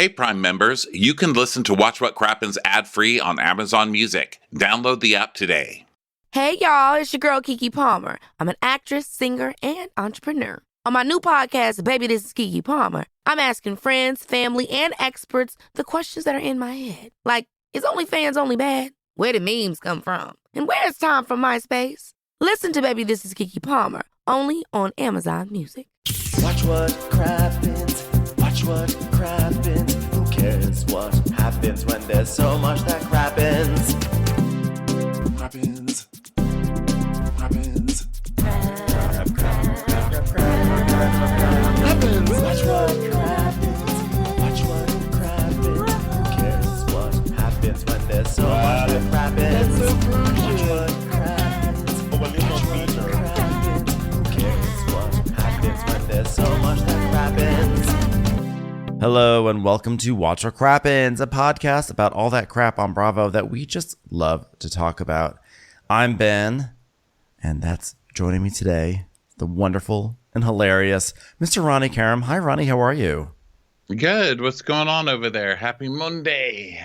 Hey, Prime members, you can listen to Watch What Crappens ad-free on Amazon Music. Download the app today. Hey, y'all, it's your girl, Keke Palmer. I'm an actress, singer, and entrepreneur. On my new podcast, Baby, This is Keke Palmer, I'm asking friends, family, and experts the questions that are in my head. Like, is OnlyFans only bad? Where did memes come from? And where's Tom from MySpace? Listen to Baby, This is Keke Palmer, only on Amazon Music. Watch what crappens. Watch what crappens. Who cares what happens when there's so much that crappens? Crappens. Crappens. Crappens. Watch what crappens. Watch what crappens. Who cares what happens when there's so much that crappens? Watch what crappens. Watch what crappens. Who cares what happens when there's so much that crappens? Hello and welcome to Watch What Crappens, a podcast about all that crap on Bravo that we just love to talk about. I'm Ben, and that's joining me today, the wonderful and hilarious Mr. Ronnie Karam. Hi, Ronnie. How are you? Good. What's going on over there? Happy Monday.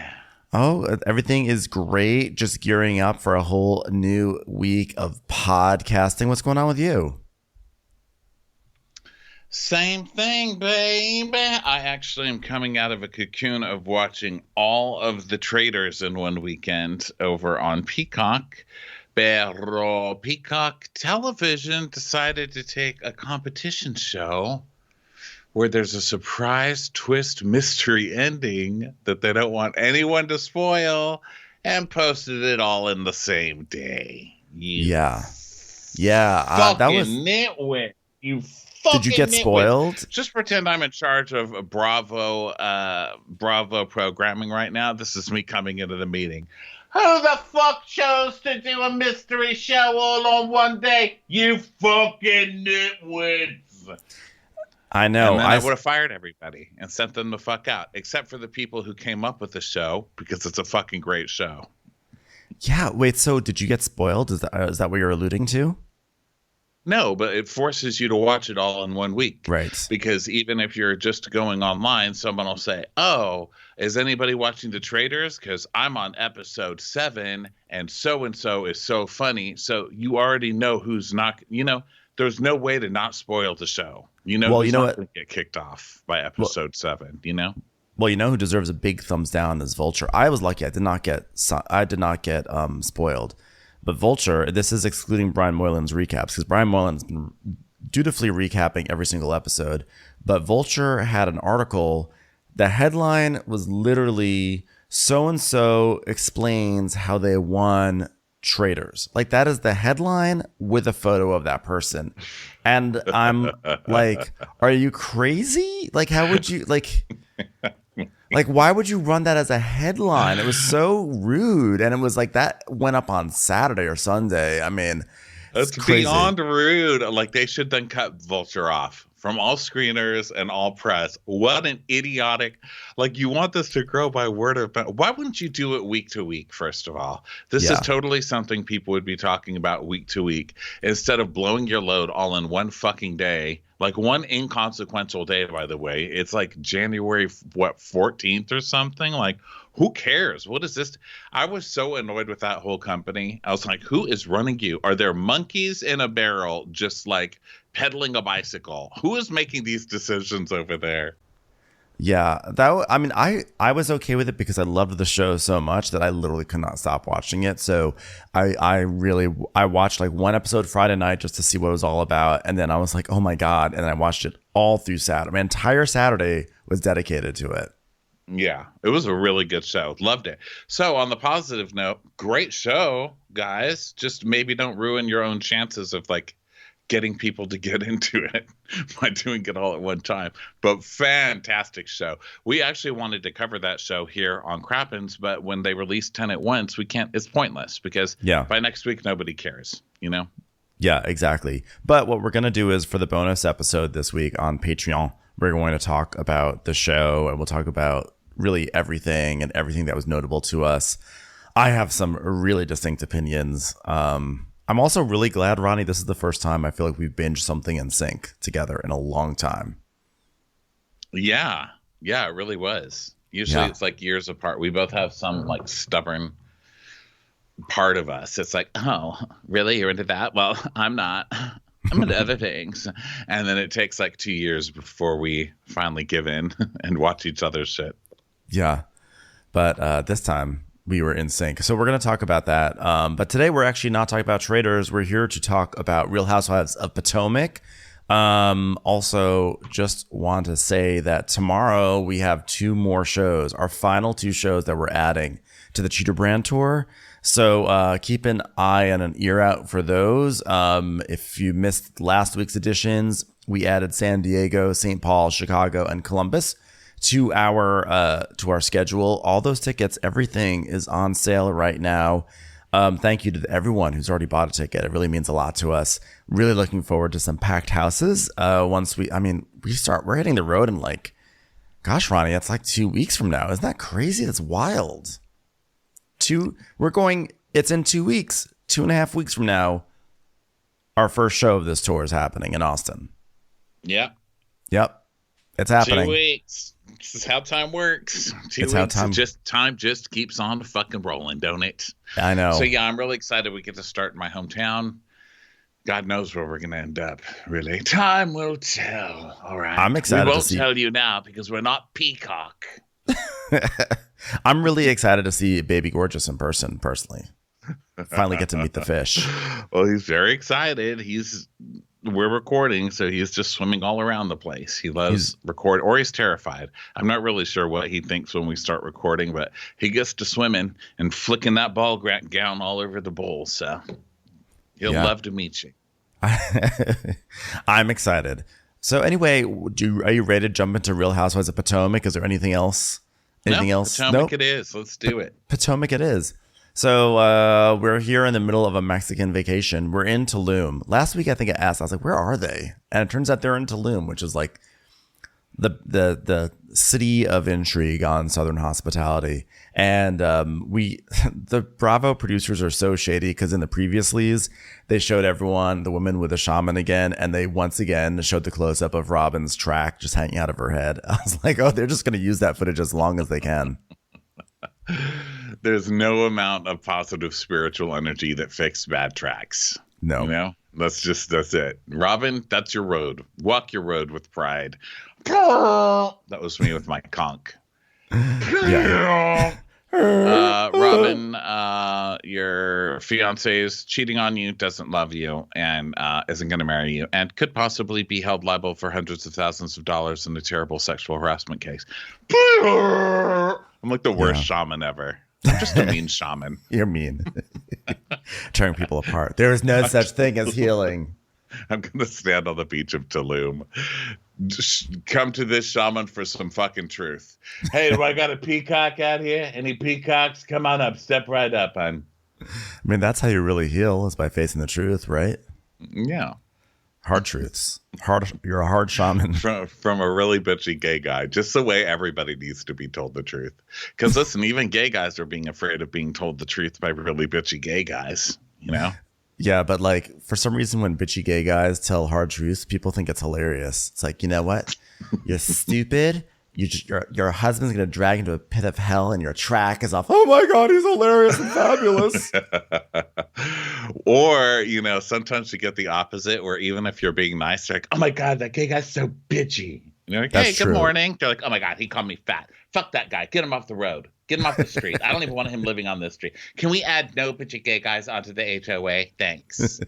Oh, everything is great. Just gearing up for a whole new week of podcasting. What's going on with you? Same thing, baby. I actually am coming out of a cocoon of watching all of the Traitors in one weekend over on Peacock. Pero Peacock Television decided to take a competition show where there's a surprise twist mystery ending that they don't want anyone to spoil and posted it all in the same day. Yeah. That was nitwit. You Did you get spoiled? Just pretend I'm in charge of Bravo programming right now. This is me coming into the meeting. Who the fuck chose to do a mystery show all on one day? You fucking nitwits. I know. And then I would have fired everybody and sent them the fuck out, except for the people who came up with the show, because it's a fucking great show. Yeah. Wait, so did you get spoiled? Is that what you're alluding to? No, but it forces you to watch it all in one week. Right. Because even if you're just going online, someone will say, oh, is anybody watching The Traitors? Because I'm on episode 7 and so is so funny. So you already know who's not, there's no way to not spoil the show. Well, who's you know not what? Gonna get kicked off by episode 7, Well, you know who deserves a big thumbs down is Vulture. I was lucky. I did not get spoiled. But Vulture, this is excluding Brian Moylan's recaps, because Brian Moylan's been dutifully recapping every single episode. But Vulture had an article. The headline was literally so-and-so explains how they won Traitors. Like, that is the headline with a photo of that person. And I'm like, are you crazy? Like, how would you, like, why would you run that as a headline? It was so rude. And it was like that went up on Saturday or Sunday. I mean, it's crazy. Beyond rude. Like, they should then cut Vulture off from all screeners and all press. What an idiotic. Like, you want this to grow by word of mouth. Why wouldn't you do it week to week, first of all? This is totally something people would be talking about week to week instead of blowing your load all in one fucking day. Like, one inconsequential day, by the way. It's like January, 14th or something? Like, who cares? What is this? I was so annoyed with that whole company. I was like, who is running you? Are there monkeys in a barrel just, like, pedaling a bicycle? Who is making these decisions over there? Yeah, I was okay with it because I loved the show so much that I literally could not stop watching it. So I watched like one episode Friday night just to see what it was all about, and then I was like, oh my god, and I watched it all through Saturday. My entire Saturday was dedicated to it. Yeah, it was a really good show. Loved it. So on the positive note, great show, guys. Just maybe don't ruin your own chances of like getting people to get into it by doing it all at one time. But fantastic show. We actually wanted to cover that show here on Crappens, but when they release 10 at once, we can't. It's pointless because by next week, nobody cares, Yeah, exactly. But what we're going to do is for the bonus episode this week on Patreon, we're going to talk about the show and we'll talk about really everything and everything that was notable to us. I have some really distinct opinions. I'm also really glad, Ronnie, this is the first time I feel like we've binged something in sync together in a long time. Yeah. Yeah, it really was. Usually Yeah. it's like years apart. We both have some like stubborn part of us. It's like, oh, really? You're into that? Well, I'm not. I'm into other things. And then it takes like 2 years before we finally give in and watch each other's shit. Yeah. But this time we were in sync. So we're going to talk about that. But today we're actually not talking about Traitors. We're here to talk about Real Housewives of Potomac. Also, just want to say that tomorrow we have 2 more shows, our final 2 shows that we're adding to the Cheater Brand Tour. So keep an eye and an ear out for those. If you missed last week's editions, we added San Diego, St. Paul, Chicago, and Columbus to our schedule. All those tickets, everything is on sale right now. Thank you to everyone who's already bought a ticket. It really means a lot to us. Really looking forward to some packed houses. We're hitting the road in like, gosh, Ronnie, that's like 2 weeks from now. Isn't that crazy? That's wild. It's in 2 weeks, 2.5 weeks from now. Our first show of this tour is happening in Austin. Yeah. Yep. It's happening. 2 weeks. This is how time works. 2 It's weeks. how Time just keeps on fucking rolling, don't it? I know. So yeah, I'm really excited we get to start in my hometown. God knows where we're gonna end up, really. Time will tell. All right. I'm excited We to won't see. tell you now because we're not Peacock. I'm really excited to see Baby Gorgeous in person, personally. Finally get to meet the fish. Well, he's very excited. We're recording, so he's just swimming all around the place. He loves record, or he's terrified. I'm not really sure what he thinks when we start recording, but he gets to swimming and flicking that ball gown all over the bowl. So he'll love to meet you. I'm excited. So anyway, are you ready to jump into Real Housewives of Potomac? Is there anything else? Anything else? Potomac it is. Let's do it. Potomac it is. So we're here in the middle of a Mexican vacation. We're in Tulum. Last week, I think I asked, I was like, where are they? And it turns out they're in Tulum, which is like the city of intrigue on Southern hospitality. And the Bravo producers are so shady because in the previous leads, they showed everyone, the women with a shaman again, and they once again showed the close-up of Robin's track just hanging out of her head. I was like, oh, they're just going to use that footage as long as they can. There's no amount of positive spiritual energy that fixed bad tracks. No. You know? That's it. Robin, that's your road. Walk your road with pride. That was me with my conch. Yeah. Robin, your fiance is cheating on you, doesn't love you, and isn't going to marry you, and could possibly be held liable for hundreds of thousands of dollars in a terrible sexual harassment case. I'm like the worst shaman ever. I'm just a mean shaman. You're mean. Tearing people apart. There is no such thing as healing. I'm going to stand on the beach of Tulum. Come to this shaman for some fucking truth. Hey, do I got a peacock out here? Any peacocks? Come on up. Step right up, hon. I mean, that's how you really heal, is by facing the truth, right? Yeah. Hard truths. You're a hard shaman. From a really bitchy gay guy. Just the way everybody needs to be told the truth. Because listen, even gay guys are being afraid of being told the truth by really bitchy gay guys, you know? Yeah, but like for some reason when bitchy gay guys tell hard truths, people think it's hilarious. It's like, you know what? You're stupid. Your husband's going to drag into a pit of hell and your track is off. Oh my God, he's hilarious and fabulous. Or, you know, sometimes you get the opposite where even if you're being nice, they're like, oh my God, that gay guy's so bitchy. You're like, hey, good morning. They're like, oh my God, he called me fat. Fuck that guy. Get him off the road. Get him off the street. I don't even want him living on this street. Can we add no bitchy gay guys onto the HOA? Thanks.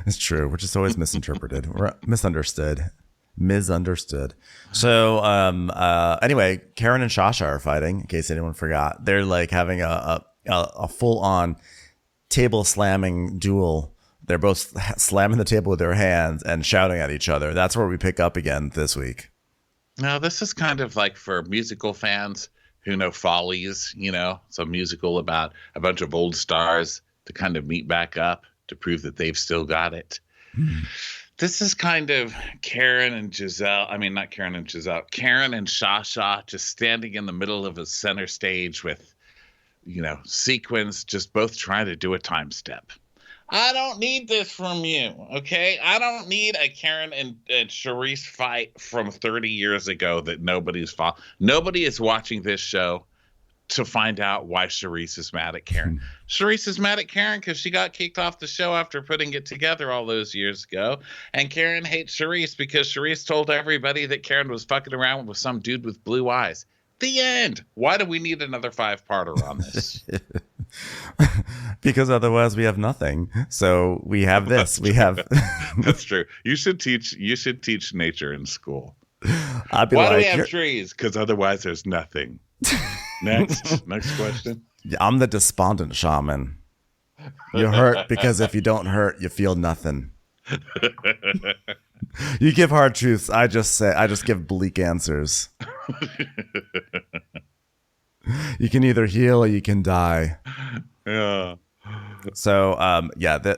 It's true. We're just always misinterpreted. We're misunderstood. So anyway, Karen and Shasha are fighting, in case anyone forgot. They're like having a full-on table slamming duel. They're both slamming the table with their hands and shouting at each other. That's where we pick up again this week. Now, this is kind of like for musical fans who know Follies, you know, it's a musical about a bunch of old stars to kind of meet back up to prove that they've still got it. This is kind of Karen and Giselle. I mean, not Karen and Giselle. Karen and Shasha just standing in the middle of a center stage with, you know, sequins, just both trying to do a time step. I don't need this from you, okay? I don't need a Karen and Charisse fight from 30 years ago that nobody is watching this show to find out why Charisse is mad at Karen. Charisse is mad at Karen because she got kicked off the show after putting it together all those years ago. And Karen hates Charisse because Charisse told everybody that Karen was fucking around with some dude with blue eyes. The end. Why do we need another 5-parter on this? Because otherwise we have nothing. So we have this. We have. That's true. You should teach nature in school. I'd be Why do we like, have trees? Because otherwise there's nothing. Next question. I'm the despondent shaman. You hurt because if you don't hurt, you feel nothing. You give hard truths. I just give bleak answers. You can either heal or you can die. Yeah. So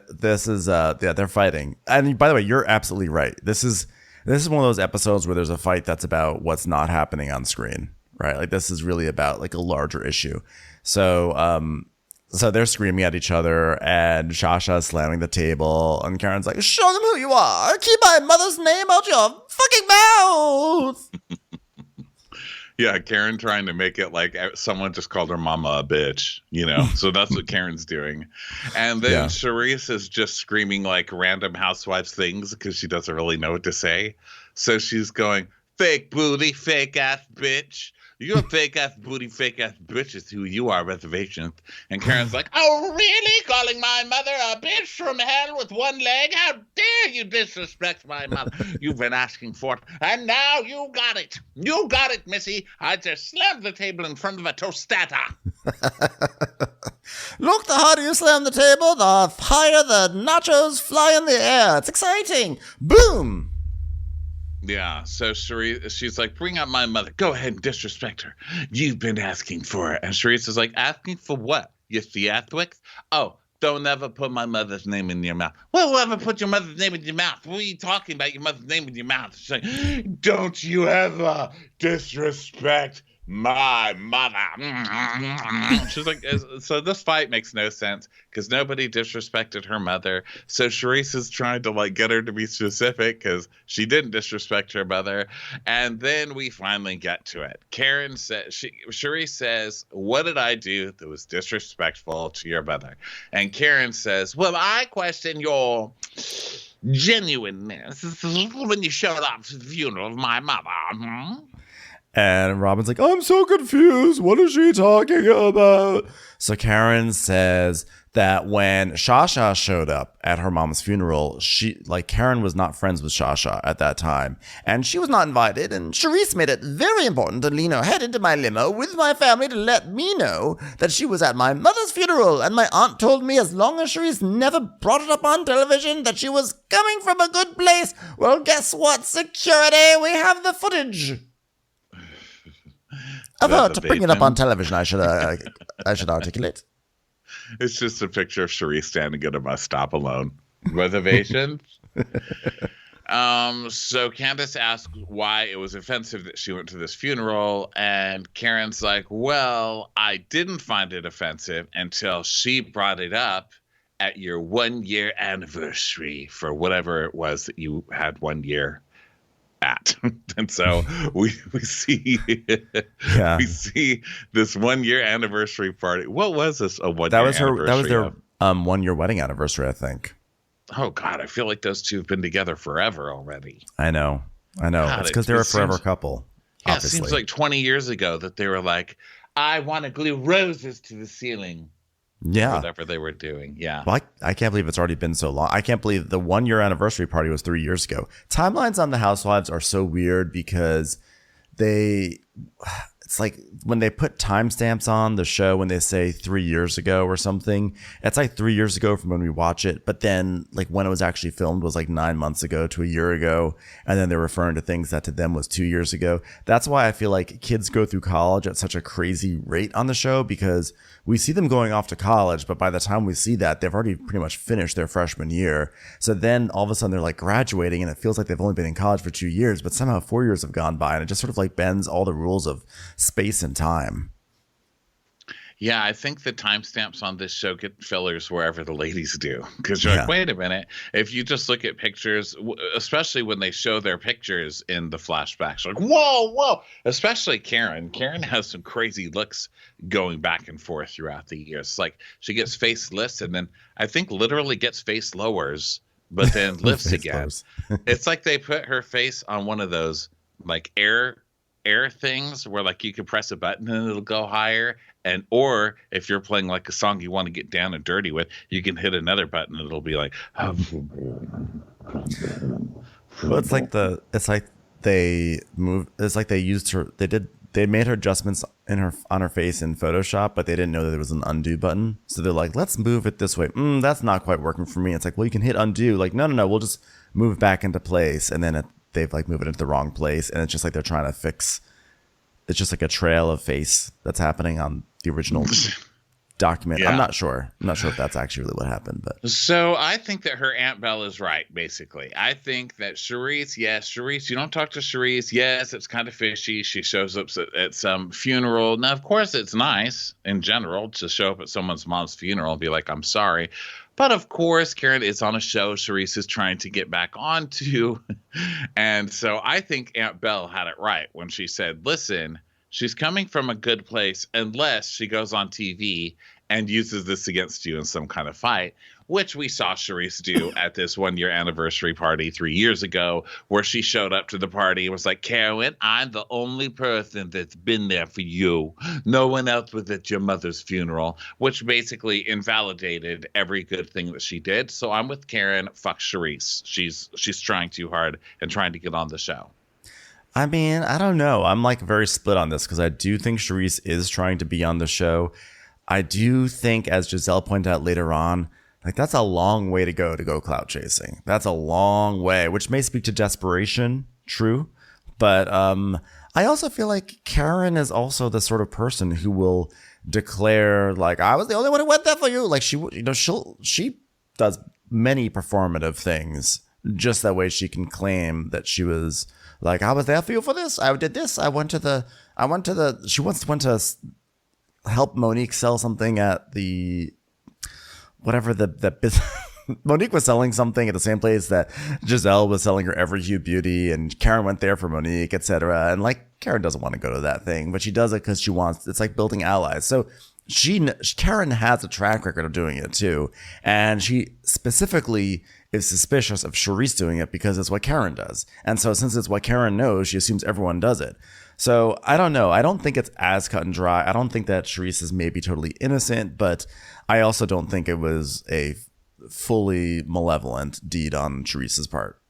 this is they're fighting. And by the way, you're absolutely right. This is one of those episodes where there's a fight that's about what's not happening on screen, right? Like this is really about like a larger issue. So they're screaming at each other, and Shasha's slamming the table, and Karen's like, "Show them who you are. Keep my mother's name out your fucking mouth." Yeah, Karen trying to make it like someone just called her mama a bitch, you know? So that's what Karen's doing. And then Charisse is just screaming like random housewives things because she doesn't really know what to say. So she's going, fake booty, fake ass bitch. You're a fake ass booty, fake ass bitch is who you are, reservations. And Karen's like, oh, really? Calling my mother a bitch from hell with one leg? How dare you disrespect my mother? You've been asking for it, and now you got it. You got it, Missy. I just slammed the table in front of a tostata. Look, the harder you slam the table, the higher the nachos fly in the air. It's exciting. Boom. Yeah, so she's like, bring up my mother. Go ahead and disrespect her. You've been asking for it. And Charisse is like, asking for what? You theatrics? Oh, don't ever put my mother's name in your mouth. Well, whoever put your mother's name in your mouth? What are you talking about, your mother's name in your mouth? She's like, don't you ever disrespect my mother. She's like, so this fight makes no sense because nobody disrespected her mother. So Charisse is trying to like get her to be specific because she didn't disrespect her mother. And then we finally get to it. Charisse says, what did I do that was disrespectful to your mother? And Karen says, well, I question your genuineness when you showed up to the funeral of my mother. And Robin's like, I'm so confused. What is she talking about? So Karen says that when Shasha showed up at her mom's funeral, Karen was not friends with Shasha at that time. And she was not invited. And Charisse made it very important to lean her head into my limo with my family to let me know that she was at my mother's funeral. And my aunt told me as long as Charisse never brought it up on television that she was coming from a good place. Well, guess what? Security, we have the footage. Of her to bring it up on television, I should articulate. It's just a picture of Charisse standing at a bus stop alone. Reservations? So Candace asked why it was offensive that she went to this funeral, and Karen's like, well, I didn't find it offensive until she brought it up at your 1-year anniversary for whatever it was that you had 1 year at. And so we see we see this 1-year anniversary party. What was this? A 1 year anniversary? That was their 1 year wedding anniversary, I think. Oh God, I feel like those two have been together forever already. I know. God, it's because they're a forever couple. Yeah, obviously. It seems like 20 years ago that they were like, I want to glue roses to the ceiling. Yeah. Whatever they were doing. Yeah. Well, I can't believe it's already been so long. I can't believe the 1 year anniversary party was 3 years ago. Timelines on the Housewives are so weird because it's like when they put timestamps on the show, when they say 3 years ago or something, it's like 3 years ago from when we watch it. But then like when it was actually filmed was like 9 months ago to a year ago. And then they're referring to things that to them was 2 years ago. That's why I feel like kids go through college at such a crazy rate on the show, because we see them going off to college, but by the time we see that, they've already pretty much finished their freshman year. So then all of a sudden they're like graduating, and it feels like they've only been in college for 2 years, but somehow 4 years have gone by, and it just sort of like bends all the rules of space and time. Yeah, I think the timestamps on this show get fillers wherever the ladies do. Because you're like, wait a minute. If you just look at pictures, especially when they show their pictures in the flashbacks, you're like, whoa, whoa. Especially Karen. Karen has some crazy looks going back and forth throughout the years. Like she gets facelifts and then I think literally gets face lowers, but then lifts again. It's like they put her face on one of those like air things where like you can press a button and it'll go higher, and or if you're playing like a song you want to get down and dirty with, you can hit another button and it'll be like well, it's like they made her adjustments on her face in Photoshop, but they didn't know that there was an undo button, so they're like, let's move it this way. That's not quite working for me. It's like, well, you can hit undo. Like, no, we'll just move it back into place, and then they've like moved it into the wrong place, and it's just like they're trying to fix. It's just like a trail of face that's happening on the original document. Yeah. I'm not sure if that's actually really what happened, but so I think that her Aunt Belle is right. Basically, I think that Charisse, you don't talk to Charisse. Yes, it's kind of fishy. She shows up at some funeral. Now, of course, it's nice in general to show up at someone's mom's funeral and be like, I'm sorry. But of course, Karen is on a show Charisse is trying to get back onto. And so I think Aunt Belle had it right when she said, listen, she's coming from a good place unless she goes on TV and uses this against you in some kind of fight, which we saw Charisse do at this 1-year anniversary party 3 years ago, where she showed up to the party and was like, Karen, I'm the only person that's been there for you. No one else was at your mother's funeral, which basically invalidated every good thing that she did. So I'm with Karen. Fuck Charisse. She's trying too hard and trying to get on the show. I mean, I don't know. I'm like very split on this because I do think Charisse is trying to be on the show. I do think, as Giselle pointed out later on, like that's a long way to go clout chasing. That's a long way, which may speak to desperation, true. But I also feel like Karen is also the sort of person who will declare like, I was the only one who went there for you. Like she does many performative things just that way she can claim that she was like, I was there for you for this. I did this. She once went to help Monique sell something at the whatever that business. Monique was selling something at the same place that Giselle was selling her Every Hue Beauty, and Karen went there for Monique, etc. And like Karen doesn't want to go to that thing, but she does it because she wants. It's like building allies. So Karen has a track record of doing it too, and she specifically is suspicious of Charisse doing it because it's what Karen does. And so since it's what Karen knows, she assumes everyone does it. So I don't know. I don't think it's as cut and dry. I don't think that Charisse is maybe totally innocent, but I also don't think it was a fully malevolent deed on Charisse's part.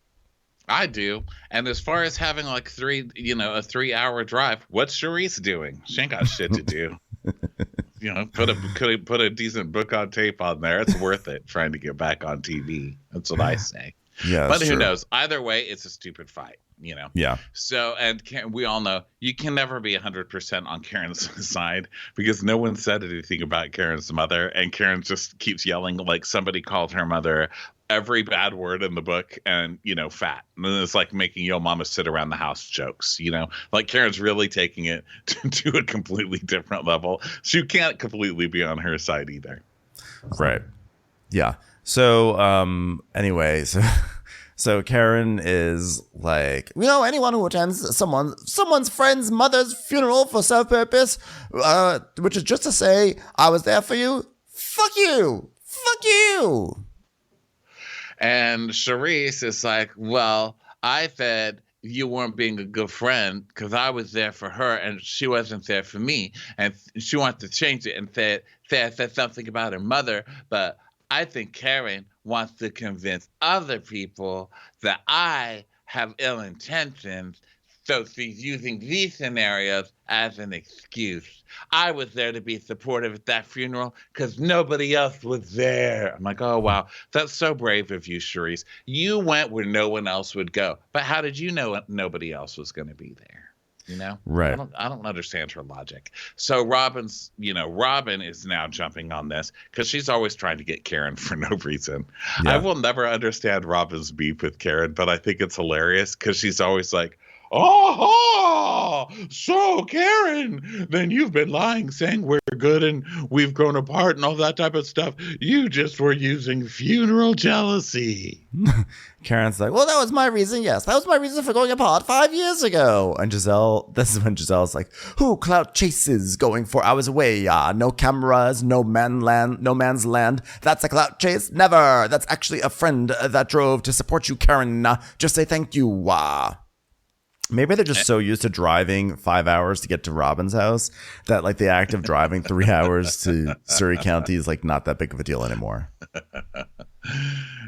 I do. And as far as having like a 3-hour drive, what's Charisse doing? She ain't got shit to do. Put a decent book on tape on there. It's worth it trying to get back on TV. That's what I say. Yeah, but who knows? Either way, it's a stupid fight. Yeah. So, and we all know you can never be 100% on Karen's side because no one said anything about Karen's mother, and Karen just keeps yelling like somebody called her mother every bad word in the book and fat. And then it's like making yo mama sit around the house jokes. Like Karen's really taking it to a completely different level. So you can't completely be on her side either. Right. Yeah. So anyway, so Karen is like, anyone who attends someone's friend's mother's funeral for self-purpose, which is just to say, I was there for you. Fuck you. Fuck you. And Charisse is like, well, I said you weren't being a good friend because I was there for her and she wasn't there for me. And she wanted to change it and said something about her mother, but I think Karen wants to convince other people that I have ill intentions, so she's using these scenarios as an excuse. I was there to be supportive at that funeral because nobody else was there. I'm like, oh, wow, that's so brave of you, Charisse. You went where no one else would go. But how did you know nobody else was going to be there? Right. I don't understand her logic. So Robin is now jumping on this because she's always trying to get Karen for no reason. Yeah. I will never understand Robin's beef with Karen, but I think it's hilarious because she's always like, Oh, so Karen, then you've been lying, saying we're good and we've grown apart and all that type of stuff. You just were using funeral jealousy. Karen's like, well, that was my reason. Yes, that was my reason for going apart 5 years ago. And this is when Giselle's like, who clout chases going 4 hours away? No cameras, no man's land. That's a clout chase? Never. That's actually a friend that drove to support you, Karen. Just say thank you. Maybe they're just so used to driving 5 hours to get to Robin's house that like the act of driving 3 hours to Surrey County is like not that big of a deal anymore.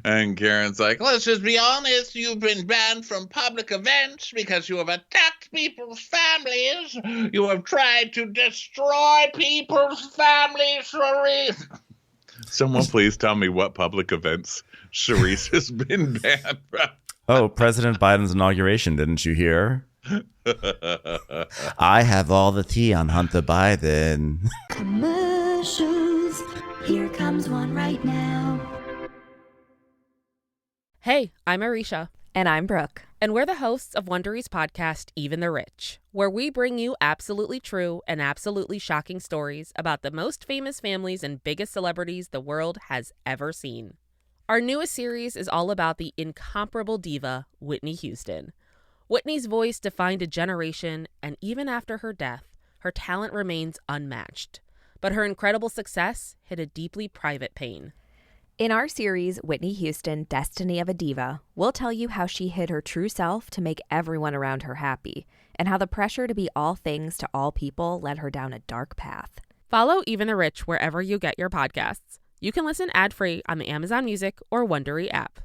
And Karen's like, let's just be honest. You've been banned from public events because you have attacked people's families. You have tried to destroy people's families, Charisse. Someone please tell me what public events Charisse has been banned from. Oh, President Biden's inauguration, didn't you hear? I have all the tea on Hunter Biden. Commercials. Here comes one right now. Hey, I'm Arisha. And I'm Brooke. And we're the hosts of Wondery's podcast, Even the Rich, where we bring you absolutely true and absolutely shocking stories about the most famous families and biggest celebrities the world has ever seen. Our newest series is all about the incomparable diva, Whitney Houston. Whitney's voice defined a generation, and even after her death, her talent remains unmatched. But her incredible success hit a deeply private pain. In our series, Whitney Houston, Destiny of a Diva, we'll tell you how she hid her true self to make everyone around her happy, and how the pressure to be all things to all people led her down a dark path. Follow Even the Rich wherever you get your podcasts. You can listen ad-free on the Amazon Music or Wondery app.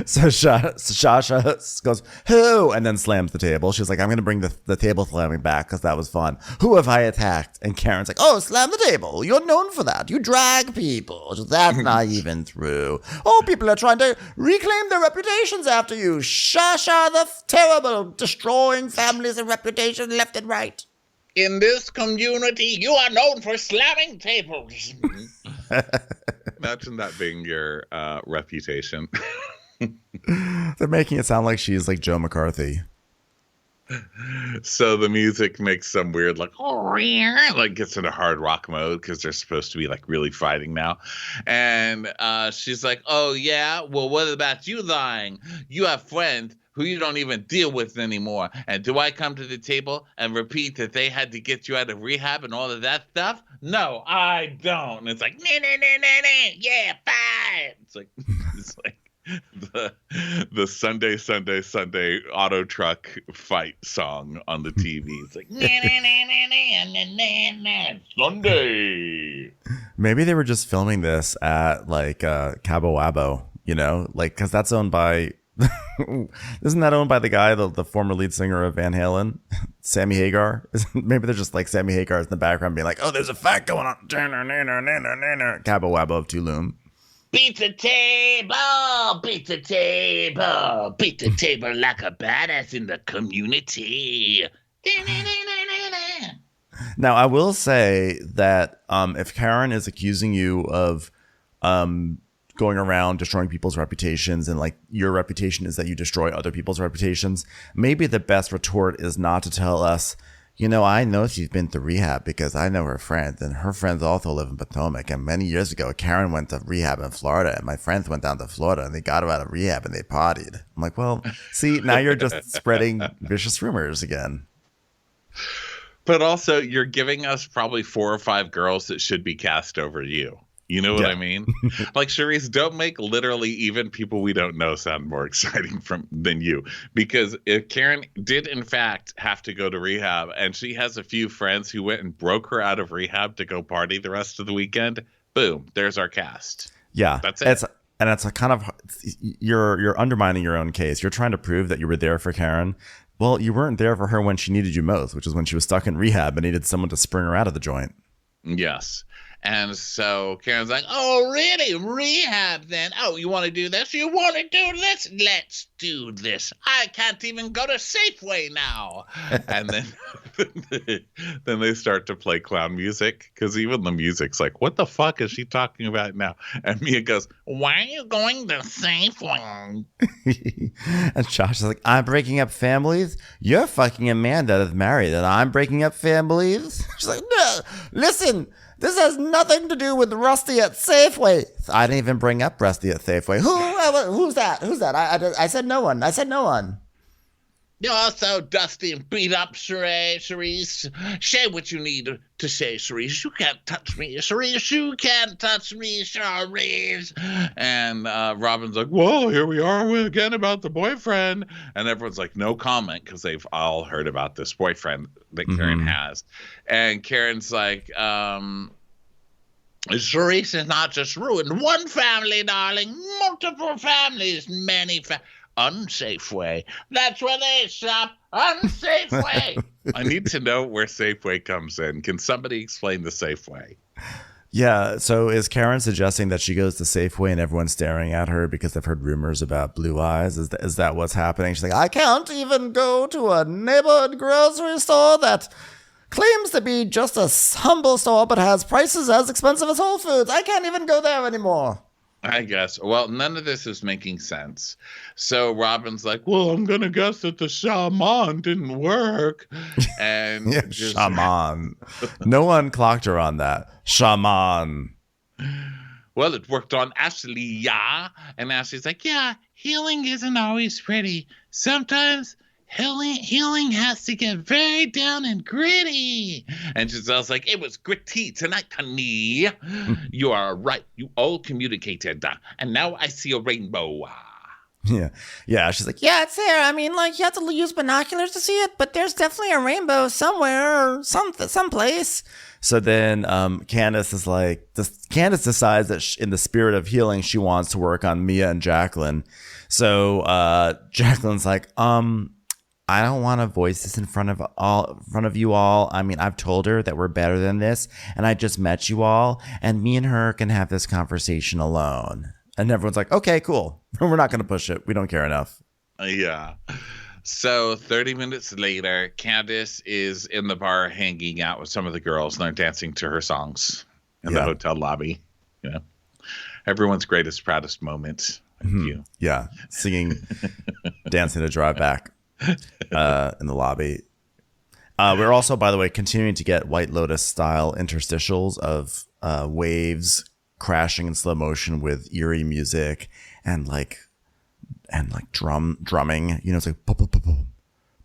So Shasha goes, who? And then slams the table. She's like, I'm going to bring the table slamming back because that was fun. Who have I attacked? And Karen's like, oh, slam the table. You're known for that. You drag people. That's not even true. Oh, people are trying to reclaim their reputations after you. Shasha the terrible, destroying families and reputation left and right. In this community, you are known for slamming tables. Imagine that being your reputation. They're making it sound like she's like Joe McCarthy. So the music makes some weird like gets into hard rock mode because they're supposed to be like really fighting now. And she's like, oh yeah, well what about you lying? You have friends who you don't even deal with anymore. And do I come to the table and repeat that they had to get you out of rehab and all of that stuff? No, I don't. And it's like, nah, yeah, fine. It's like the Sunday auto truck fight song on the TV. It's like, Sunday. Maybe they were just filming this at like Cabo Wabo, you know, like because that's owned by. Isn't that owned by the guy, the former lead singer of Van Halen, Sammy Hagar? Maybe they're just like Sammy Hagar in the background being like, oh, there's a fight going on. Cabo Wabo of Tulum. Beat the table, beat the table, beat the table like a badass in the community. Now, I will say that if Karen is accusing you of going around destroying people's reputations and like your reputation is that you destroy other people's reputations, maybe the best retort is not to tell us, you know, I know she's been to rehab because I know her friends and her friends also live in Potomac. And many years ago, Karen went to rehab in Florida and my friends went down to Florida and they got her out of rehab and they partied. I'm like, well, see, now you're just spreading vicious rumors again. But also you're giving us probably 4 or 5 girls that should be cast over you. You know what I mean? Like, Charisse, don't make literally even people we don't know sound more exciting than you. Because if Karen did, in fact, have to go to rehab, and she has a few friends who went and broke her out of rehab to go party the rest of the weekend, boom, there's our cast. Yeah. That's it. It's a kind of, you're undermining your own case. You're trying to prove that you were there for Karen. Well, you weren't there for her when she needed you most, which is when she was stuck in rehab and needed someone to spring her out of the joint. Yes. And so Karen's like, oh, really? Rehab then? Oh, you want to do this? You want to do this? Let's do this. I can't even go to Safeway now. And then they start to play clown music, because even the music's like, what the fuck is she talking about now? And Mia goes, why are you going to Safeway? And Josh is like, I'm breaking up families? You're fucking a man that is married, and I'm breaking up families? She's like, no, listen. This has nothing to do with Rusty at Safeway. I didn't even bring up Rusty at Safeway. Who's that? Who's that? I said no one. I said no one. You're so dusty and beat up, Charisse. Say what you need to say, Charisse. You can't touch me, Charisse. You can't touch me, Charisse. And Robin's like, whoa, here we are again about the boyfriend. And everyone's like, no comment, because they've all heard about this boyfriend that Karen has. And Karen's like, Charisse has not just ruined one family, darling. Multiple families, many families. Unsafeway. That's where they shop. Unsafeway. I need to know where Safeway comes in. Can somebody explain the Safeway? Yeah. So is Karen suggesting that she goes to Safeway and everyone's staring at her because they've heard rumors about blue eyes? Is that what's happening? She's like, I can't even go to a neighborhood grocery store that claims to be just a humble store but has prices as expensive as Whole Foods. I can't even go there anymore. I guess. Well, none of this is making sense. So Robin's like, well, I'm going to guess that the shaman didn't work. And yeah, shaman. No one clocked her on that. Shaman. Well, it worked on Ashley, yeah. And Ashley's like, yeah, healing isn't always pretty. Sometimes healing has to get very down and gritty. And Giselle's like, it was gritty tonight, honey. You are right. You all communicated. And now I see a rainbow. Yeah. She's like, yeah, it's there. I mean, like, you have to use binoculars to see it, but there's definitely a rainbow somewhere or someplace. So then Candace is like, Candace decides that in the spirit of healing, she wants to work on Mia and Jacqueline. So Jacqueline's like, I don't want to voice this in front of you all. I mean, I've told her that we're better than this, and I just met you all, and me and her can have this conversation alone. And everyone's like, okay, cool. We're not going to push it. We don't care enough. Yeah. So 30 minutes later, Candace is in the bar hanging out with some of the girls, and they're dancing to her songs in the hotel lobby. You know, everyone's greatest, proudest moment. You. Yeah. Singing, dancing to drive back. In the lobby. We're also, by the way, continuing to get White Lotus style interstitials of waves crashing in slow motion with eerie music and like drumming. You know, it's like bum, bum, bum, bum,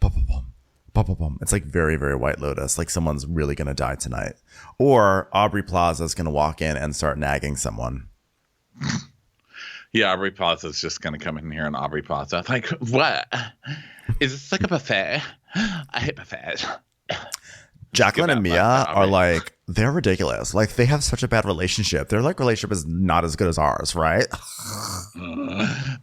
bum, bum, bum, bum, bum, bum. It's like very, very White Lotus. Like someone's really gonna die tonight, or Aubrey Plaza is gonna walk in and start nagging someone. Yeah, Aubrey Plaza is just going to come in here and Aubrey Plaza. Like, what? Is this like a buffet? I hate buffets. Jacqueline and Mia are like, they're ridiculous. Like, they have such a bad relationship. Their like relationship is not as good as ours, right?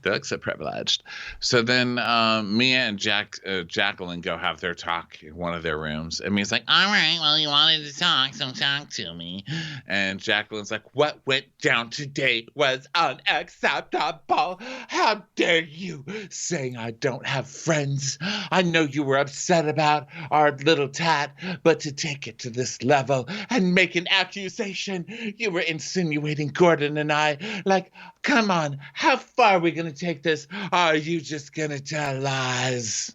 They're like so privileged. So then Mia and Jacqueline go have their talk in one of their rooms. And Mia's like, all right, well, you wanted to talk, so talk to me. And Jacqueline's like, what went down today was unacceptable. How dare you saying I don't have friends? I know you were upset about our little tat, but to take it to this level and make an accusation, you were insinuating Gordon and I. Like, come on, how far are we going to take this? Are you just going to tell lies?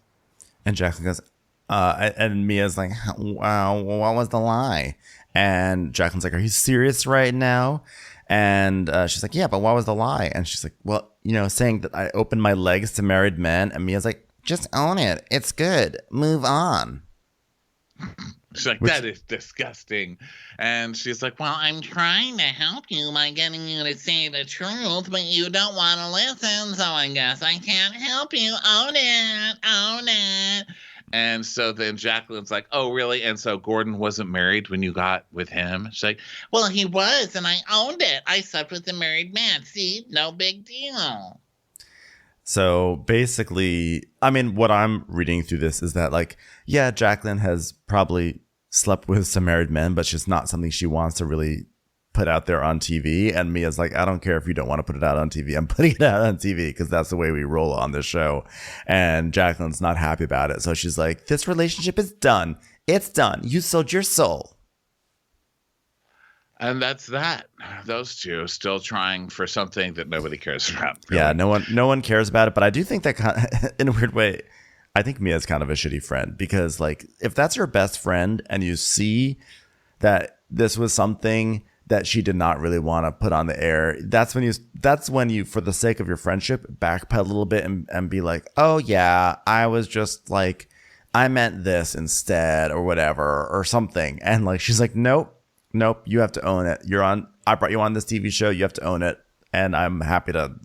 And Jacqueline goes, and Mia's like, wow, what was the lie? And Jacqueline's like, are you serious right now? And she's like, yeah, but what was the lie? And she's like, well, you know, saying that I opened my legs to married men. And Mia's like, just own it. It's good. Move on. She's like, that is disgusting. And she's like, well, I'm trying to help you by getting you to say the truth, but you don't want to listen, so I guess I can't help you. Own it. And so then Jacqueline's like, oh, really? And so Gordon wasn't married when you got with him? She's like, well, he was, and I owned it. I slept with a married man. See? No big deal. So basically, I mean, what I'm reading through this is that, like, yeah, Jacqueline has probably slept with some married men, but it's just not something she wants to really put out there on TV. And Mia's like, I don't care if you don't want to put it out on TV. I'm putting it out on TV because that's the way we roll on this show. And Jacqueline's not happy about it. So she's like, this relationship is done. It's done. You sold your soul. And that's that. Those two still trying for something that nobody cares about. Really. Yeah, no one cares about it. But I do think that in a weird way, I think Mia's kind of a shitty friend because like if that's your best friend and you see that this was something that she did not really want to put on the air, that's when you for the sake of your friendship backpedal a little bit and be like, oh yeah, I was just like, I meant this instead or whatever or something. And like she's like, nope, you have to own it. I brought you on this TV show, you have to own it. And I'm happy to,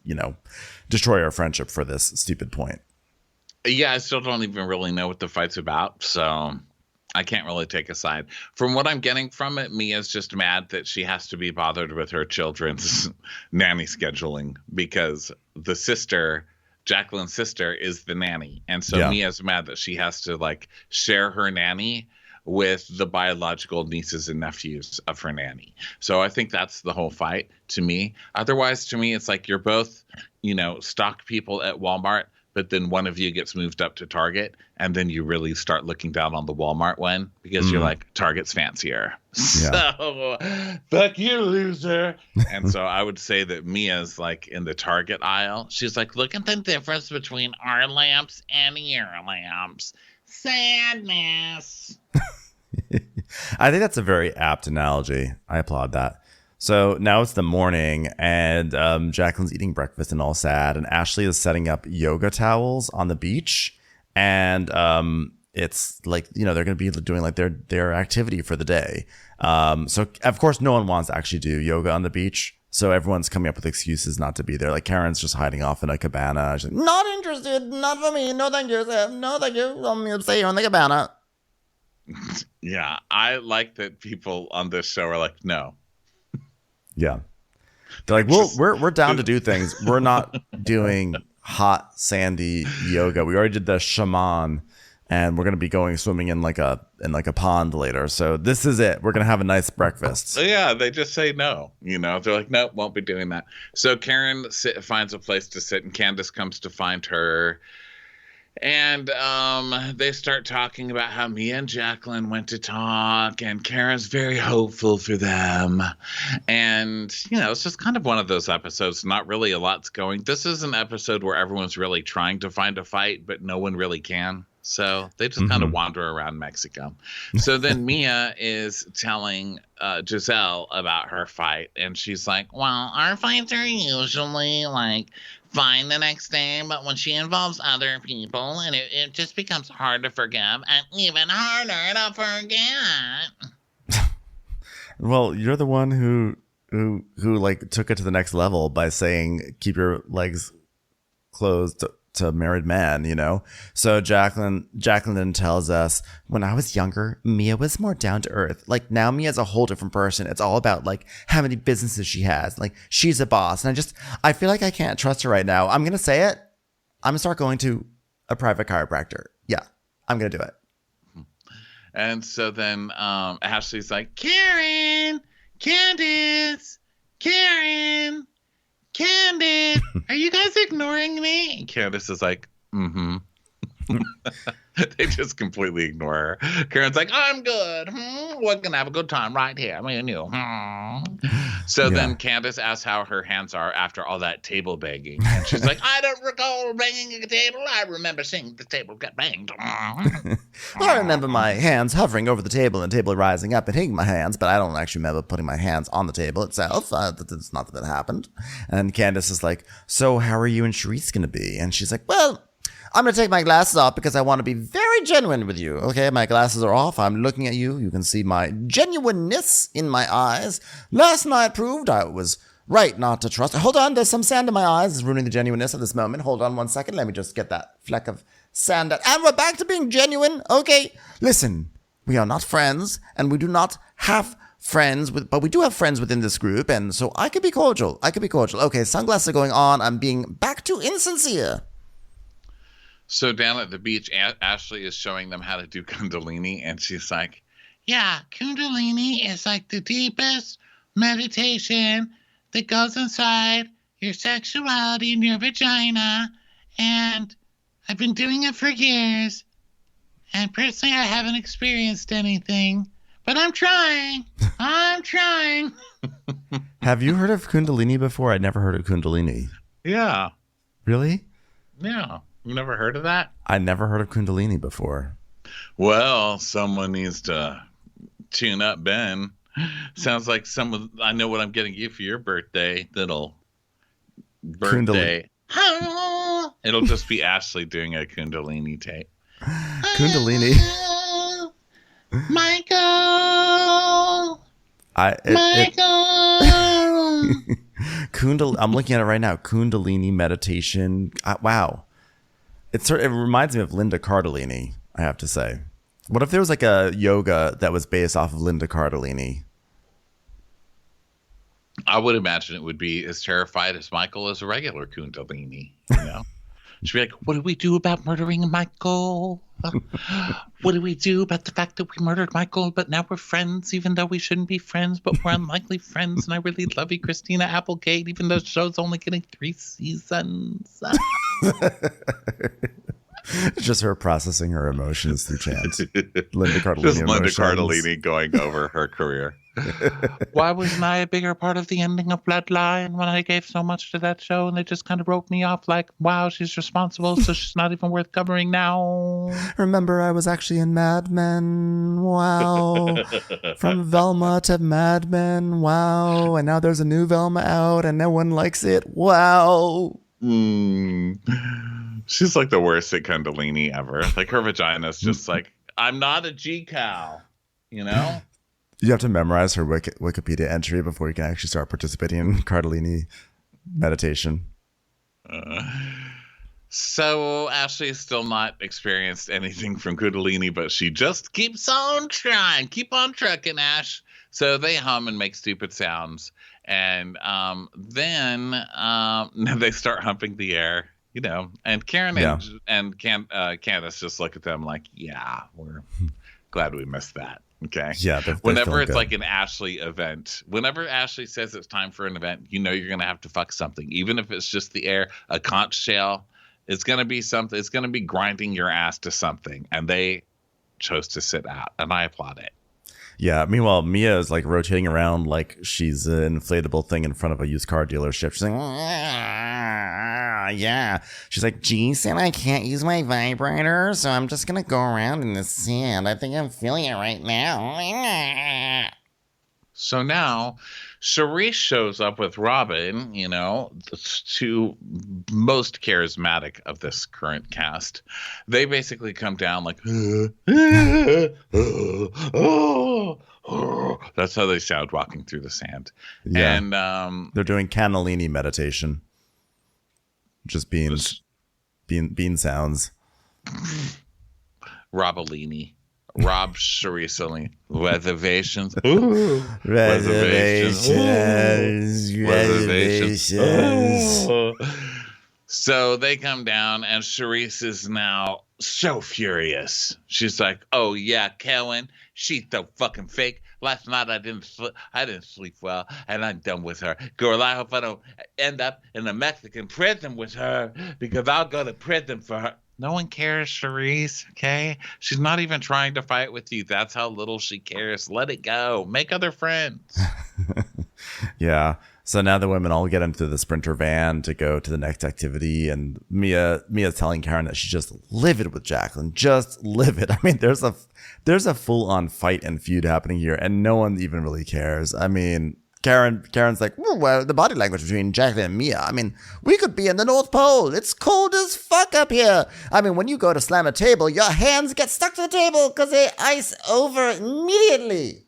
destroy our friendship for this stupid point. Yeah, I still don't even really know what the fight's about, so I can't really take a side. From what I'm getting from it, Mia's just mad that she has to be bothered with her children's nanny scheduling because the sister, Jacqueline's sister, is the nanny. And so Mia's mad that she has to like share her nanny with the biological nieces and nephews of her nanny. So I think that's the whole fight to me. Otherwise, to me, it's like you're both, stock people at Walmart, but then one of you gets moved up to Target, and then you really start looking down on the Walmart one because you're like, Target's fancier. Yeah. So, fuck you, loser. And so I would say that Mia's like in the Target aisle. She's like, look at the difference between our lamps and your lamps. Sadness. I think that's a very apt analogy. I applaud that. So now it's the morning and Jacqueline's eating breakfast and all sad. And Ashley is setting up yoga towels on the beach. And it's like, they're going to be doing like their activity for the day. So, of course, no one wants to actually do yoga on the beach. So everyone's coming up with excuses not to be there. Like Karen's just hiding off in a cabana. She's like, Not interested. Not for me. No, thank you. No, thank you. I'm going to stay here in the cabana. Yeah, I like that people on this show are like, no. Yeah. They're like, we're down to do things. We're not doing hot, sandy yoga. We already did the shaman, and we're going to be going swimming in like a pond later. So this is it. We're going to have a nice breakfast. Yeah, they just say no. They're like, nope, won't be doing that. So Karen finds a place to sit, and Candace comes to find her. And they start talking about how Mia and Jacqueline went to talk, and Karen's very hopeful for them. And, it's just kind of one of those episodes, not really a lot's going. This is an episode where everyone's really trying to find a fight, but no one really can. So they just kind of wander around Mexico. So then Mia is telling Giselle about her fight, and she's like, well, our fights are usually like fine the next day, but when she involves other people, and it just becomes hard to forgive and even harder to forget. Well, you're the one who like took it to the next level by saying keep your legs closed to married man, So Jacqueline then tells us, when I was younger, Mia was more down to earth. Like now Mia's a whole different person. It's all about like how many businesses she has. Like she's a boss. And I feel like I can't trust her right now. I'm going to say it. I'm going to start going to a private chiropractor. Yeah, I'm going to do it. And so then Ashley's like, Karen, Candace, Karen, Candace, are you guys ignoring me? And Candace is like, mm-hmm. They just completely ignore her. Karen's like, I'm good. We're going to have a good time right here. Me and you. So then Candace asks how her hands are after all that table banging. And she's like, I don't recall banging a table. I remember seeing the table get banged. I remember my hands hovering over the table and the table rising up and hitting my hands, but I don't actually remember putting my hands on the table itself. It's not that happened. And Candace is like, so how are you and Charisse going to be? And she's like, well, I'm going to take my glasses off because I want to be very genuine with you. Okay, my glasses are off. I'm looking at you. You can see my genuineness in my eyes. Last night proved I was right not to trust. Hold on, there's some sand in my eyes. It's ruining the genuineness of this moment. Hold on 1 second. Let me just get that fleck of sand out. And we're back to being genuine. Okay, listen, we are not friends, and we do not have friends, but we do have friends within this group, and so I could be cordial. Okay, sunglasses are going on. I'm being back to insincere. So down at the beach, Ashley is showing them how to do Kundalini, and she's like, yeah, Kundalini is like the deepest, meditation that goes inside your sexuality and your vagina. And I've been doing it for years. And personally, I haven't experienced anything. But I'm trying. I'm trying. Have you heard of Kundalini before? I'd never heard of Kundalini. Yeah. Really? Yeah. You never heard of that? I never heard of Kundalini before. Well, someone needs to tune up, Ben. Sounds like someone. I know what I'm getting you for your birthday. It'll just be Ashley doing a Kundalini tape. Kundalini. Michael. I'm looking at it right now. Kundalini meditation. Wow. It reminds me of Linda Cardellini, I have to say. What if there was like a yoga that was based off of Linda Cardellini? I would imagine it would be as terrified as Michael as a regular Kundalini, you know? She'd be like, what do we do about murdering Michael? What do we do about the fact that we murdered Michael, but now we're friends, even though we shouldn't be friends, but we're unlikely friends, and I really love you, Christina Applegate, even though the show's only getting 3 seasons. Just her processing her emotions through chant. Linda Cardellini. Just Linda Cardellini going over her career. Why wasn't I a bigger part of the ending of Bloodline when I gave so much to that show and they just kind of wrote me off like, wow, she's responsible, so she's not even worth covering now. Remember, I was actually in Mad Men. Wow. From Velma to Mad Men. Wow. And now there's a new Velma out and no one likes it. Wow. She's like the worst at Kundalini ever. Like her vagina's just like, I'm not a G-cow, you know? You have to memorize her Wikipedia entry before you can actually start participating in Cardellini meditation. So Ashley has still not experienced anything from Kundalini, but she just keeps on trying. Keep on trucking, Ash. So they hum and make stupid sounds. And then they start humping the air, you know. And Karen and Candace just look at them like, yeah, we're glad we missed that. Okay. Yeah. Whenever it's good. Like an Ashley event, whenever Ashley says it's time for an event, you know you're going to have to fuck something. Even if it's just the air, a conch shell, it's going to be something. It's going to be grinding your ass to something. And they chose to sit out. And I applaud it. Yeah. Meanwhile, Mia is like rotating around like she's an inflatable thing in front of a used car dealership. She's like, yeah. She's like, geez, and I can't use my vibrator, so I'm just going to go around in the sand. I think I'm feeling it right now. So now Charisse shows up with Robin, you know, the two most charismatic of this current cast. They basically come down like, that's how they sound walking through the sand. Yeah. And they're doing cannellini meditation. Just beans sounds. Robolini. Rob Charisse. Reservations. Reservations. So they come down, and Charisse is now so furious. She's like, "Oh yeah, Kellen, she's so fucking fake. Last night I didn't sleep well, and I'm done with her. Girl, I hope I don't end up in a Mexican prison with her because I'll go to prison for her." No one cares, Charisse, okay? She's not even trying to fight with you. That's how little she cares. Let it go. Make other friends. Yeah. So now the women all get into the Sprinter van to go to the next activity, and Mia's telling Karen that she's just livid with Jacqueline. Just livid. I mean, there's a full-on fight and feud happening here, and no one even really cares. I mean, Karen's like, well, the body language between Jacqueline and Mia. I mean, we could be in the North Pole. It's cold as fuck up here. I mean, when you go to slam a table, your hands get stuck to the table because they ice over immediately.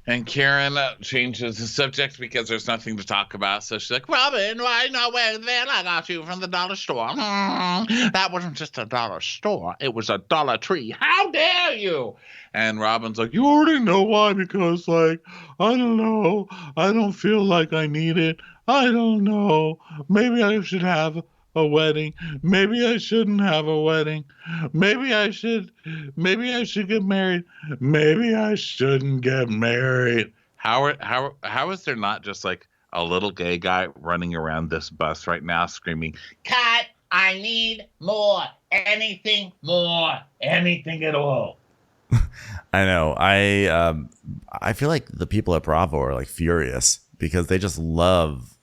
And Karen changes the subject because there's nothing to talk about. So she's like, Robin, why not wear the van I got you from the dollar store? That wasn't just a dollar store. It was a Dollar Tree. How dare you? And Robin's like, you already know why, because, like, I don't know. I don't feel like I need it. I don't know. Maybe I should have a wedding. Maybe I shouldn't have a wedding. Maybe I should get married. Maybe I shouldn't get married. How is there not just like a little gay guy running around this bus right now screaming, "Cut! I need more! Anything more! Anything at all!" I know. I feel like the people at Bravo are like furious because they love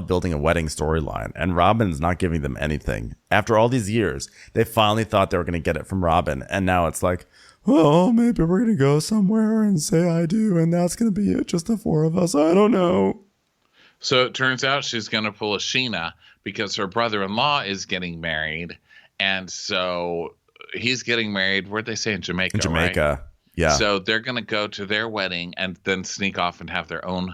building a wedding storyline, and Robin's not giving them anything. After all these years, they finally thought they were going to get it from Robin, and now it's like, oh, maybe we're going to go somewhere and say I do, and that's going to be it, just the four of us. I don't know. So it turns out she's going to pull a Sheena because her brother-in-law is getting married, and so he's getting married. Where'd they say? In Jamaica? In Jamaica, right? Yeah. So they're going to go to their wedding and then sneak off and have their own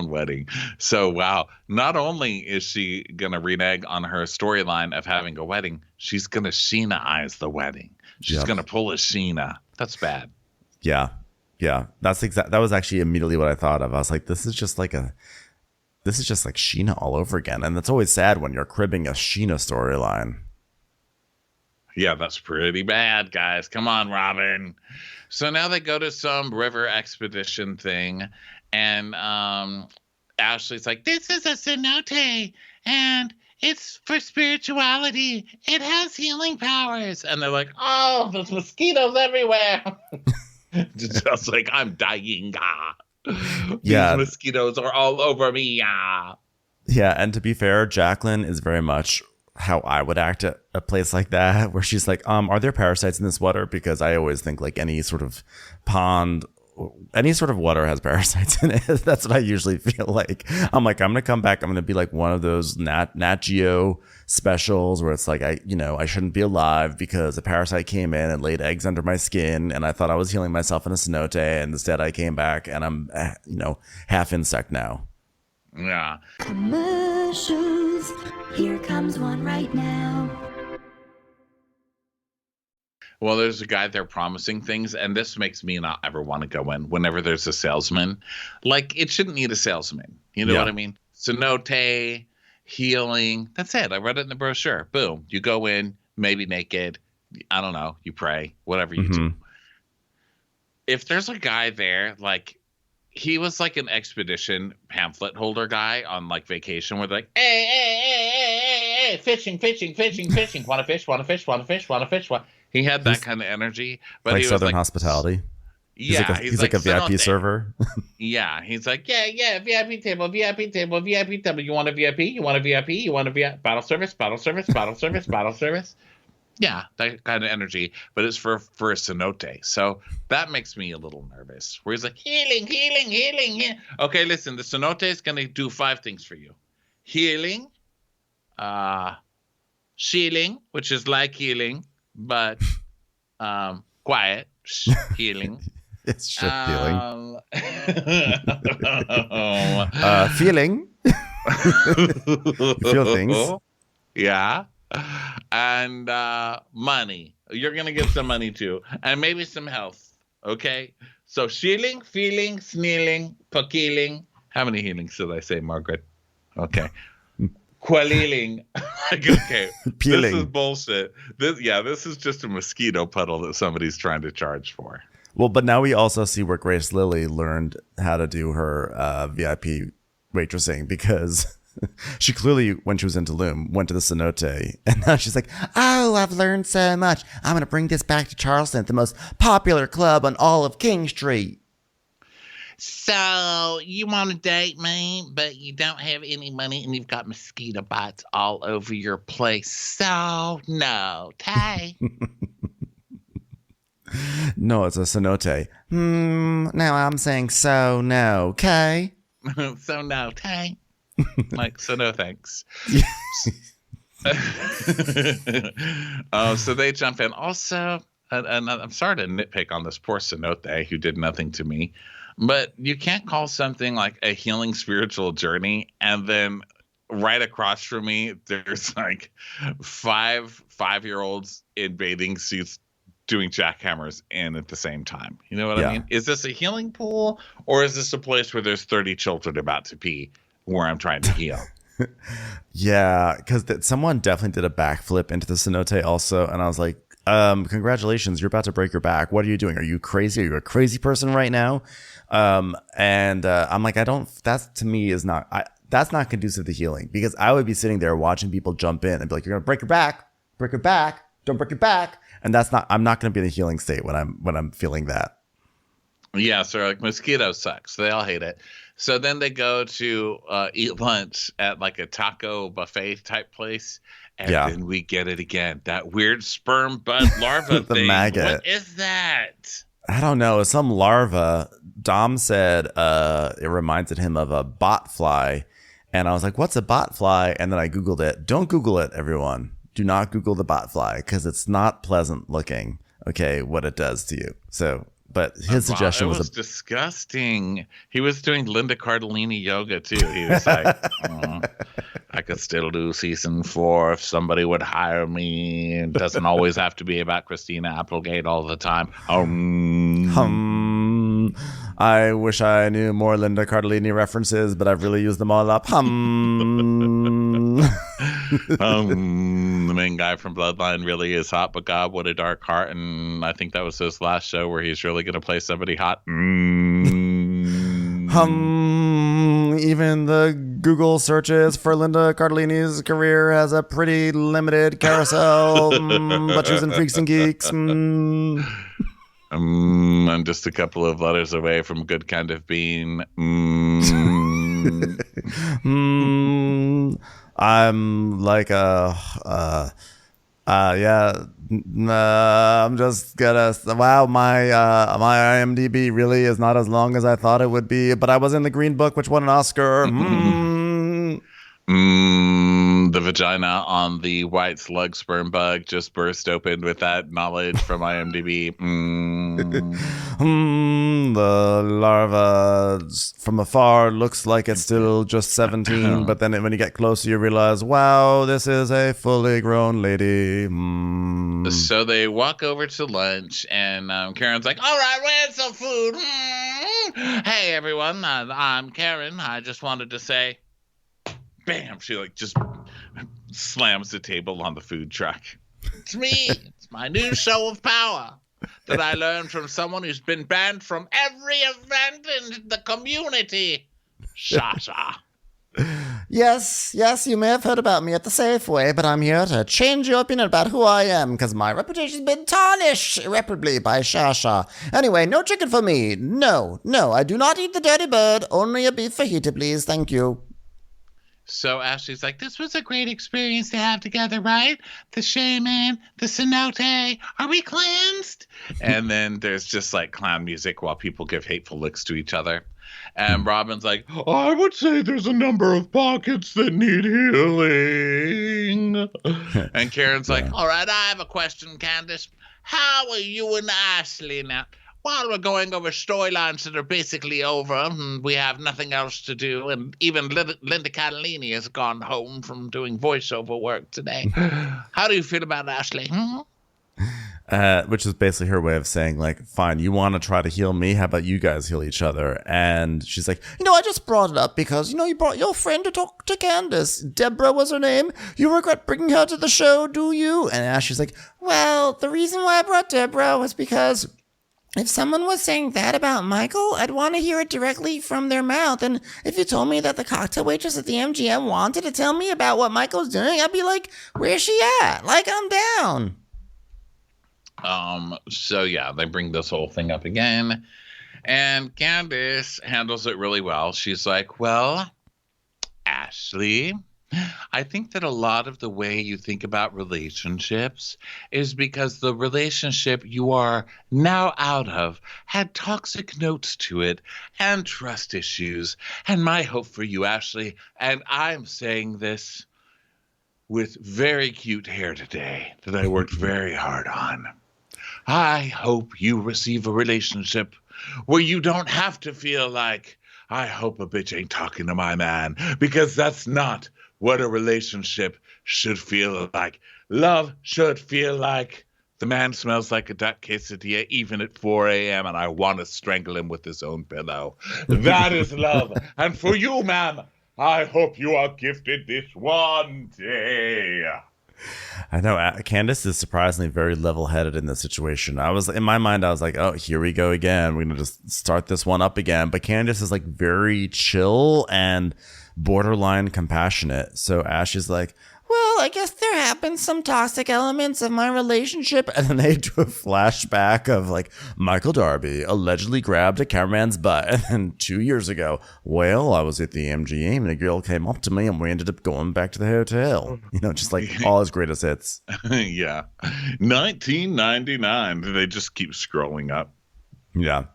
wedding. So, wow. Not only is she going to renege on her storyline of having a wedding, she's going to Sheena-ize the wedding. She's going to pull a Sheena. That's bad. Yeah. That was actually immediately what I thought of. I was like, this is just like Sheena all over again. And that's always sad when you're cribbing a Sheena storyline. Yeah, that's pretty bad, guys. Come on, Robin. So now they go to some river expedition thing, and Ashley's like, "This is a cenote, and it's for spirituality. It has healing powers." And they're like, "Oh, there's mosquitoes everywhere." Just like, I'm dying. Yeah. These mosquitoes are all over me. Yeah, and to be fair, Jacqueline is very much how I would act at a place like that, where she's like, are there parasites in this water? Because I always think like any sort of pond, any sort of water has parasites in it. That's what I usually feel like. I'm like, I'm going to come back. I'm going to be like one of those Nat Geo specials where it's like, I shouldn't be alive because a parasite came in and laid eggs under my skin. And I thought I was healing myself in a cenote. And instead I came back and I'm, half insect now. Yeah. Commercials. Here comes one right now. Well, there's a guy there promising things, and this makes me not ever want to go in whenever there's a salesman. Like, it shouldn't need a salesman. You know what I mean? Cenote, healing. That's it. I read it in the brochure. Boom. You go in, maybe naked. I don't know. You pray. Whatever you do. If there's a guy there, like, he was like an expedition pamphlet holder guy on like vacation where they're like, hey, fishing. Want to fish? He had that kind of energy. But like he was Southern like, hospitality. Yeah. He's like a VIP server. Yeah. He's like, yeah, VIP table. You want a VIP? Bottle service. Yeah, that kind of energy, but it's for a cenote. So that makes me a little nervous. Where he's like, healing. Okay, listen, the cenote is going to do 5 things for you. Healing, shieling, which is like healing, but quiet, healing. It's shit healing. Feeling. You feel things. Yeah. And money. You're going to get some money too. And maybe some health. Okay? So shieling, feeling, snealing, pakiling. How many healings did I say, Margaret? Okay. Qualiling. Like, okay. Peeling. This is bullshit. This is just a mosquito puddle that somebody's trying to charge for. Well, but now we also see where Grace Lilly learned how to do her VIP waitressing, because she clearly, when she was in Tulum, went to the cenote, and now she's like, oh, I've learned so much. I'm going to bring this back to Charleston, the most popular club on all of King Street. So you want to date me, but you don't have any money and you've got mosquito bites all over your place. So no, Tay. No, it's a cenote. Now I'm saying so no, okay? So no, Tay. Like, so no thanks. So they jump in. Also, and I'm sorry to nitpick on this poor cenote who did nothing to me, but you can't call something like a healing spiritual journey and then right across from me there's like five-year-olds in bathing suits doing jackhammers in at the same time. You know what I mean? Is this a healing pool, or is this a place where there's 30 children about to pee where I'm trying to heal? Yeah, because someone definitely did a backflip into the cenote also, and I was like, congratulations, you're about to break your back. What are you doing? Are you crazy? Are you a crazy person right now? I'm like, that's to me is not, that's not conducive to healing, because I would be sitting there watching people jump in and be like, you're going to break your back, don't break your back. And I'm not going to be in a healing state when I'm feeling that. Yeah, so like mosquitoes suck. So they all hate it. So then they go to eat lunch at like a taco buffet type place. And then we get it again. That weird sperm bud larva the thing. maggot. What is that? I don't know. It's some larva. Dom said it reminded him of a bot fly. And I was like, what's a bot fly? And then I Googled it. Don't Google it, everyone. Do not Google the bot fly, because it's not pleasant looking, okay, what it does to you. So, but his suggestion was disgusting. He was doing Linda Cardellini yoga too. He was like, I could still do season 4 if somebody would hire me. It doesn't always have to be about Christina Applegate all the time. I wish I knew more Linda Cardellini references, but I've really used them all up. The main guy from Bloodline really is hot, but God, what a dark heart. And I think that was his last show where he's really going to play somebody hot. Even the Google searches for Linda Cardellini's career has a pretty limited carousel, but she's in Freaks and Geeks. I'm just a couple of letters away from Good Kind of Bean. I'm like I'm just gonna, wow, my IMDb really is not as long as I thought it would be, but I was in the Green Book, which won an Oscar. The vagina on the white slug sperm bug just burst open with that knowledge from IMDb. The larva from afar looks like it's still just 17, but then when you get closer, you realize, wow, this is a fully grown lady. So they walk over to lunch, and Karen's like, all right, where's some food? Hey, everyone, I'm Karen. I just wanted to say, bam, she like just slams the table on the food truck. It's me. It's my new show of power that I learned from someone who's been banned from every event in the community. Sasha. Yes, you may have heard about me at the Safeway, but I'm here to change your opinion about who I am, because my reputation's been tarnished irreparably by Shasha. Anyway, no chicken for me. No, I do not eat the dirty bird. Only a beef fajita, please. Thank you. So Ashley's like, this was a great experience to have together, right? The shaman, the cenote, are we cleansed? And then there's just like clown music while people give hateful looks to each other. And Robin's like, I would say there's a number of pockets that need healing. And Karen's like, all right, I have a question, Candace. How are you and Ashley now? While we're going over storylines that are basically over, and we have nothing else to do, and even Linda Cardellini has gone home from doing voiceover work today. How do you feel about Ashley? Which is basically her way of saying, like, fine, you want to try to heal me? How about you guys heal each other? And she's like, I just brought it up because, you brought your friend to talk to Candace. Deborah was her name. You regret bringing her to the show, do you? And Ashley's like, well, the reason why I brought Deborah was because if someone was saying that about Michael, I'd want to hear it directly from their mouth. And if you told me that the cocktail waitress at the MGM wanted to tell me about what Michael's doing, I'd be like, where's she at? Like, I'm down. So yeah, they bring this whole thing up again. And Candace handles it really well. She's like, well, Ashley, I think that a lot of the way you think about relationships is because the relationship you are now out of had toxic notes to it and trust issues. And my hope for you, Ashley, and I'm saying this with very cute hair today that I worked very hard on. I hope you receive a relationship where you don't have to feel like, I hope a bitch ain't talking to my man, because that's not what a relationship should feel like. Love should feel like the man smells like a duck quesadilla even at 4 a.m. and I want to strangle him with his own pillow. That is love. And for you, ma'am, I hope you are gifted this one day. I know Candace is surprisingly very level-headed in this situation. In my mind, I was like, oh, here we go again. We're going to just start this one up again. But Candace is like very chill and borderline compassionate. So Ash is like, well, I guess there have been some toxic elements of my relationship. And then they do a flashback of like Michael Darby allegedly grabbed a cameraman's butt. And then 2 years ago, well, I was at the MGM and a girl came up to me and we ended up going back to the hotel. You know, just like all his greatest hits. Yeah. 1999. They just keep scrolling up. Yeah.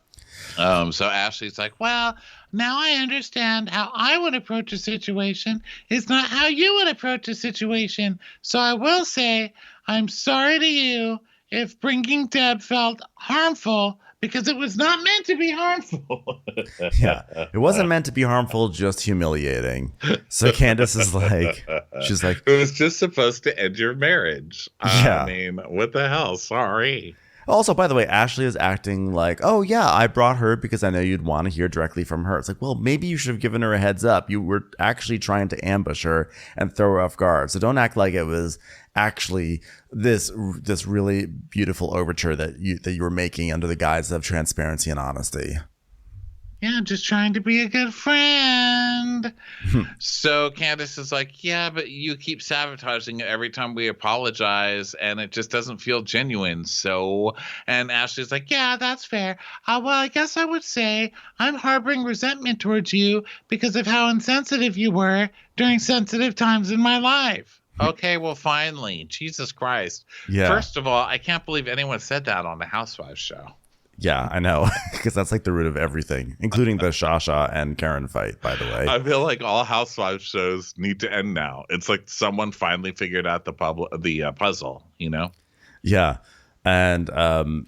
So Ashley's like, well, now I understand how I would approach a situation is not how you would approach a situation. So I will say I'm sorry to you if bringing Deb felt harmful because it was not meant to be harmful. Yeah, it wasn't meant to be harmful, just humiliating. So Candace is like, she's like, it was just supposed to end your marriage. Yeah. I mean, what the hell? Sorry. Also, by the way, Ashley is acting like, oh, yeah, I brought her because I know you'd want to hear directly from her. It's like, well, maybe you should have given her a heads up. You were actually trying to ambush her and throw her off guard. So don't act like it was actually this really beautiful overture that you were making under the guise of transparency and honesty. Yeah, I'm just trying to be a good friend. So Candace is like, yeah, but you keep sabotaging it every time we apologize, and it just doesn't feel genuine. So, and Ashley's like, yeah, that's fair. Well, I guess I would say I'm harboring resentment towards you because of how insensitive you were during sensitive times in my life. Okay, well, finally. Jesus Christ. Yeah. First of all, I can't believe anyone said that on the Housewives show. Yeah, I know, because that's like the root of everything, including the Shasha and Karen fight, by the way. I feel like all Housewives shows need to end now. It's like someone finally figured out the puzzle, you know? Yeah. And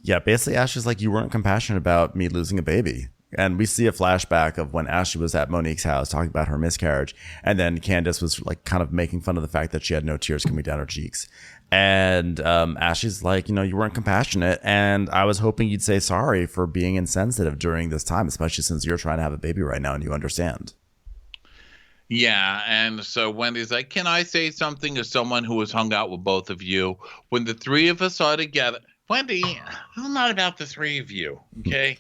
basically Ashley's like, you weren't compassionate about me losing a baby. And we see a flashback of when Ashley was at Monique's house talking about her miscarriage. And then Candace was like kind of making fun of the fact that she had no tears coming down her cheeks. And Ashley's like, you know, you weren't compassionate. And I was hoping you'd say sorry for being insensitive during this time, especially since you're trying to have a baby right now and you understand. Yeah. And so Wendy's like, can I say something as someone who has hung out with both of you? When the three of us are together. Wendy, I'm not about the three of you. Okay.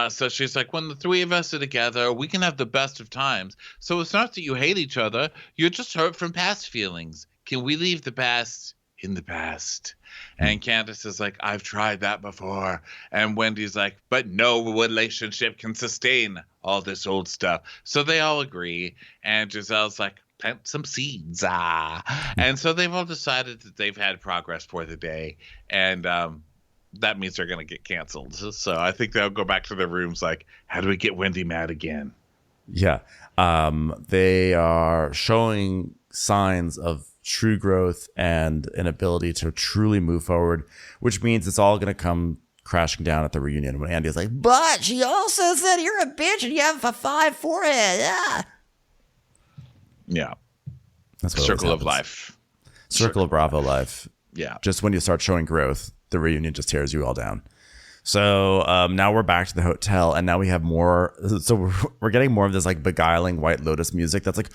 So she's like, when the three of us are together, we can have the best of times. So it's not that you hate each other. You're just hurt from past feelings. Can we leave the past in the past? And Candace is like, I've tried that before. And Wendy's like, but no relationship can sustain all this old stuff. So they all agree. And Giselle's like, plant some seeds. And so they've all decided that they've had progress for the day. And that means they're going to get canceled. So I think they'll go back to their rooms like, how do we get Wendy mad again? Yeah. They are showing signs of true growth and an ability to truly move forward, which means it's all going to come crashing down at the reunion when Andy's like, But she also said you're a bitch and you have a 5 forehead. Yeah. Yeah. That's what Circle always of happens. life. Circle of Bravo life. Yeah. Just when you start showing growth, the reunion just tears you all down. So now we're back to the hotel, and now we have more. So we're getting more of this like beguiling White Lotus music that's like,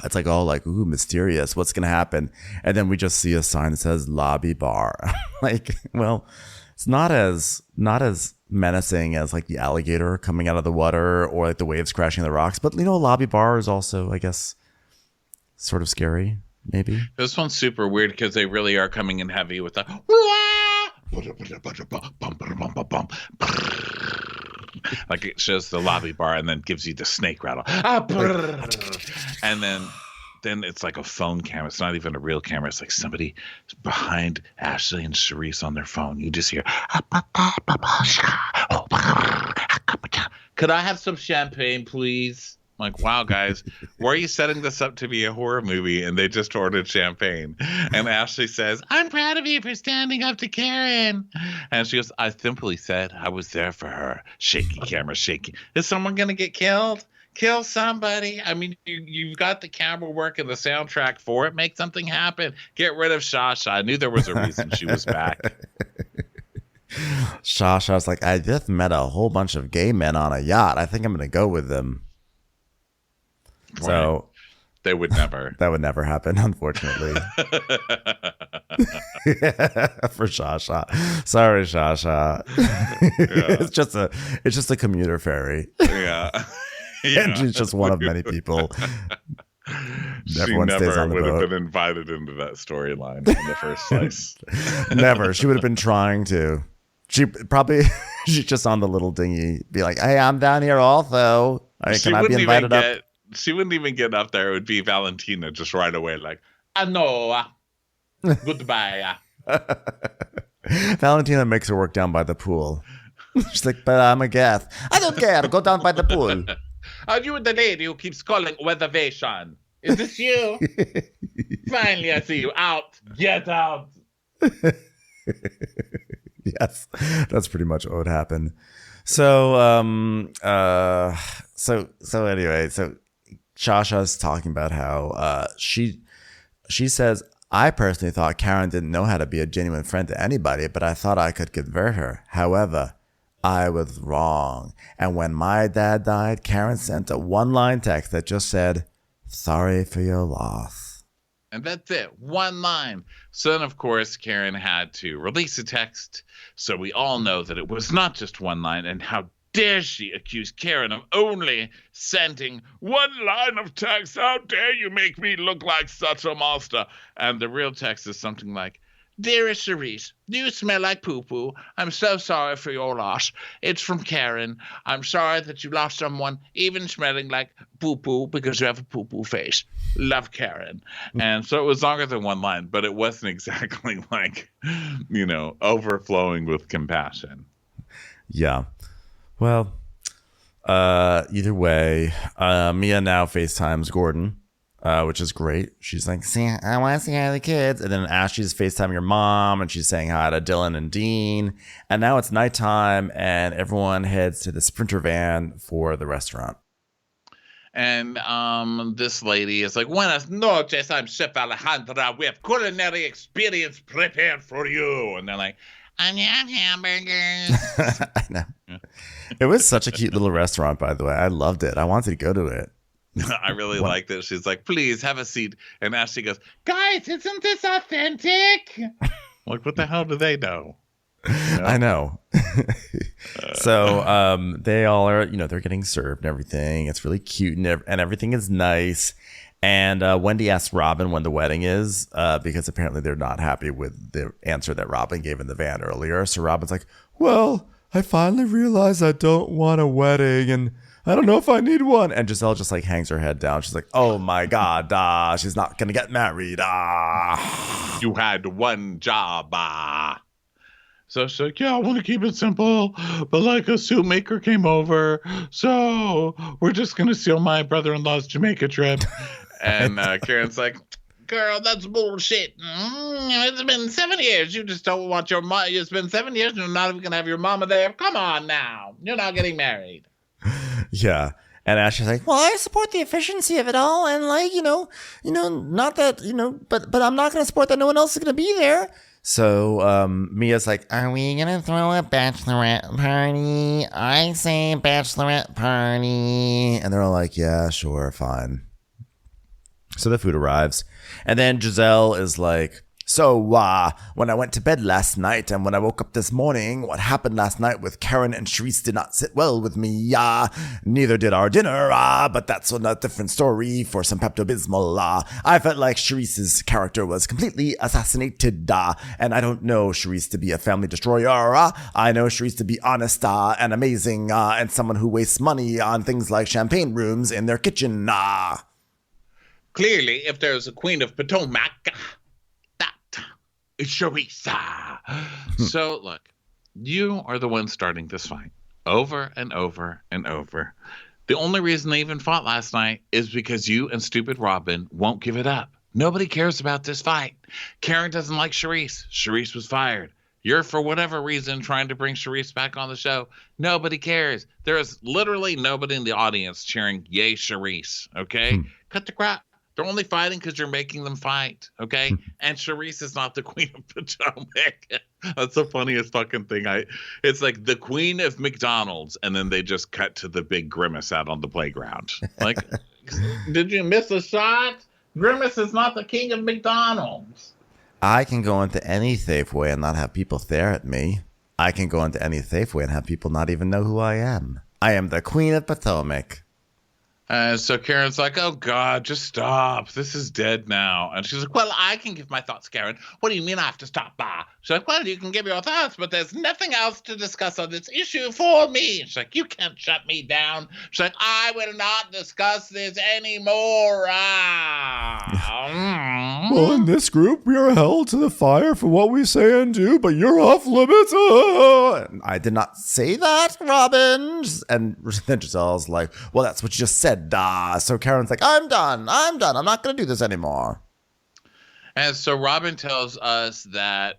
it's like all like, ooh, mysterious. What's gonna happen? And then we just see a sign that says lobby bar. Like, well, it's not as menacing as like the alligator coming out of the water or like the waves crashing the rocks. But you know, a lobby bar is also, I guess, sort of scary. Maybe this one's super weird because they really are coming in heavy with the like it shows the lobby bar and then gives you the snake rattle, and then it's like a phone camera. It's not even a real camera. It's like somebody behind Ashley and Charisse on their phone. You just hear, could I have some champagne, please? Like, wow, guys, why are you setting this up to be a horror movie? And they just ordered champagne. And Ashley says, I'm proud of you for standing up to Karen. And she goes, I simply said I was there for her. Shaky camera, shaky. Is someone going to get killed? Kill somebody. I mean, you've got the camera work and the soundtrack for it. Make something happen. Get rid of Shasha. I knew there was a reason she was back. Shasha's like, I just met a whole bunch of gay men on a yacht. I think I'm going to go with them. So they would never. That would never happen, unfortunately. For Shasha. Sorry, Shasha. Yeah. It's just a commuter ferry. Yeah. And she's just one of many people. She never would have been invited into that storyline in the first place. Never. She would have been trying to. She's just on the little dinghy, be like, "Hey, I'm down here also. Can I be invited up?" She wouldn't even get up there. It would be Valentina just right away, like, "I know, goodbye." Valentina makes her work down by the pool. She's like, "But I'm a guest. I don't care. Go down by the pool." Are you the lady who keeps calling reservation? Is this you? Finally, I see you. Out. Get out. Yes, that's pretty much what would happen. So, anyway, Shasha's talking about how she says, "I personally thought Karen didn't know how to be a genuine friend to anybody, but I thought I could convert her. However, I was wrong. And when my dad died, Karen sent a one-line text that just said, 'Sorry for your loss.'" And that's it. One line. So then, of course, Karen had to release a text. So we all know that it was not just one line. And how dare she accuse Karen of only sending one line of text? How dare you make me look like such a monster? And the real text is something like, "Dearest Charisse, you smell like poo-poo. I'm so sorry for your loss. It's from Karen. I'm sorry that you lost someone even smelling like poo-poo because you have a poo-poo face. Love, Karen." And so it was longer than one line, but it wasn't exactly like, overflowing with compassion. Yeah. Well, either way, Mia now FaceTimes Gordon. Which is great. She's like, "See, I want to see hi to the kids." And then Ashley's FaceTiming your mom, and she's saying hi to Dylan and Dean. And now it's nighttime, and everyone heads to the Sprinter van for the restaurant. And this lady is like, "Buenas noches, I'm Chef Alejandra. We have culinary experience prepared for you." And they're like, "I have hamburgers." I know. It was such a cute little restaurant, by the way. I loved it. I wanted to go to it. I really like that. She's like, "Please have a seat." And Ashley goes, "Guys, isn't this authentic?" Like, what the hell do they know? I know. So they all are, they're getting served and everything. It's really cute and everything is nice. And Wendy asks Robin when the wedding is because apparently they're not happy with the answer that Robin gave in the van earlier. So Robin's like, "Well, I finally realized I don't want a wedding and I don't know if I need one." And Giselle just like hangs her head down. She's like, "Oh my God, she's not going to get married. You had one job. So she's like, "Yeah, I want to keep it simple, but like a suit maker came over. So we're just going to seal my brother-in-law's Jamaica trip." And Karen's like, "Girl, that's bullshit. It's been 7 years. You just don't want your mom. It's been 7 years and you're not even going to have your mama there. Come on now. You're not getting married." Yeah. And Ashley's like, "Well, I support the efficiency of it all, and not that, but I'm not going to support that no one else is going to be there." So Mia's like, "Are we going to throw a bachelorette party? I say bachelorette party." and they're all like, "Yeah, sure, fine." So the food arrives. And then Giselle is like, "So, when I went to bed last night and when I woke up this morning, what happened last night with Karen and Charisse did not sit well with me. Neither did our dinner. But that's a different story for some Pepto-Bismol. I felt like Charisse's character was completely assassinated. And I don't know Charisse to be a family destroyer. I know Charisse to be honest and amazing and someone who wastes money on things like champagne rooms in their kitchen. Clearly, if there's a Queen of Potomac, it's Charisse. So, look, you are the one starting this fight over and over and over. The only reason they even fought last night is because you and stupid Robin won't give it up. Nobody cares about this fight. Karen doesn't like Charisse. Charisse was fired. You're, for whatever reason, trying to bring Charisse back on the show. Nobody cares. There is literally nobody in the audience cheering, "Yay, Charisse." Okay? Cut the crap. They're only fighting because you're making them fight, okay? And Charisse is not the Queen of Potomac. That's the funniest fucking thing. It's like the Queen of McDonald's, and then they just cut to the big grimace out on the playground. Like, Did you miss a shot? Grimace is not the king of McDonald's. I can go into any Safeway and not have people stare at me. I can go into any Safeway and have people not even know who I am. I am the Queen of Potomac. So Karen's like, oh, God, just stop. This is dead now. And she's like, well, I can give my thoughts, Karen. What do you mean I have to stop? She's like, well, you can give your thoughts, but there's nothing else to discuss on this issue for me. She's like, you can't shut me down. She's like, I will not discuss this anymore. Well, in this group, we are held to the fire for what we say and do, but you're off limits. I did not say that, Robin. And then Giselle's like, well, that's what you just said. So Karen's like, I'm done. I'm not going to do this anymore. And so Robin tells us that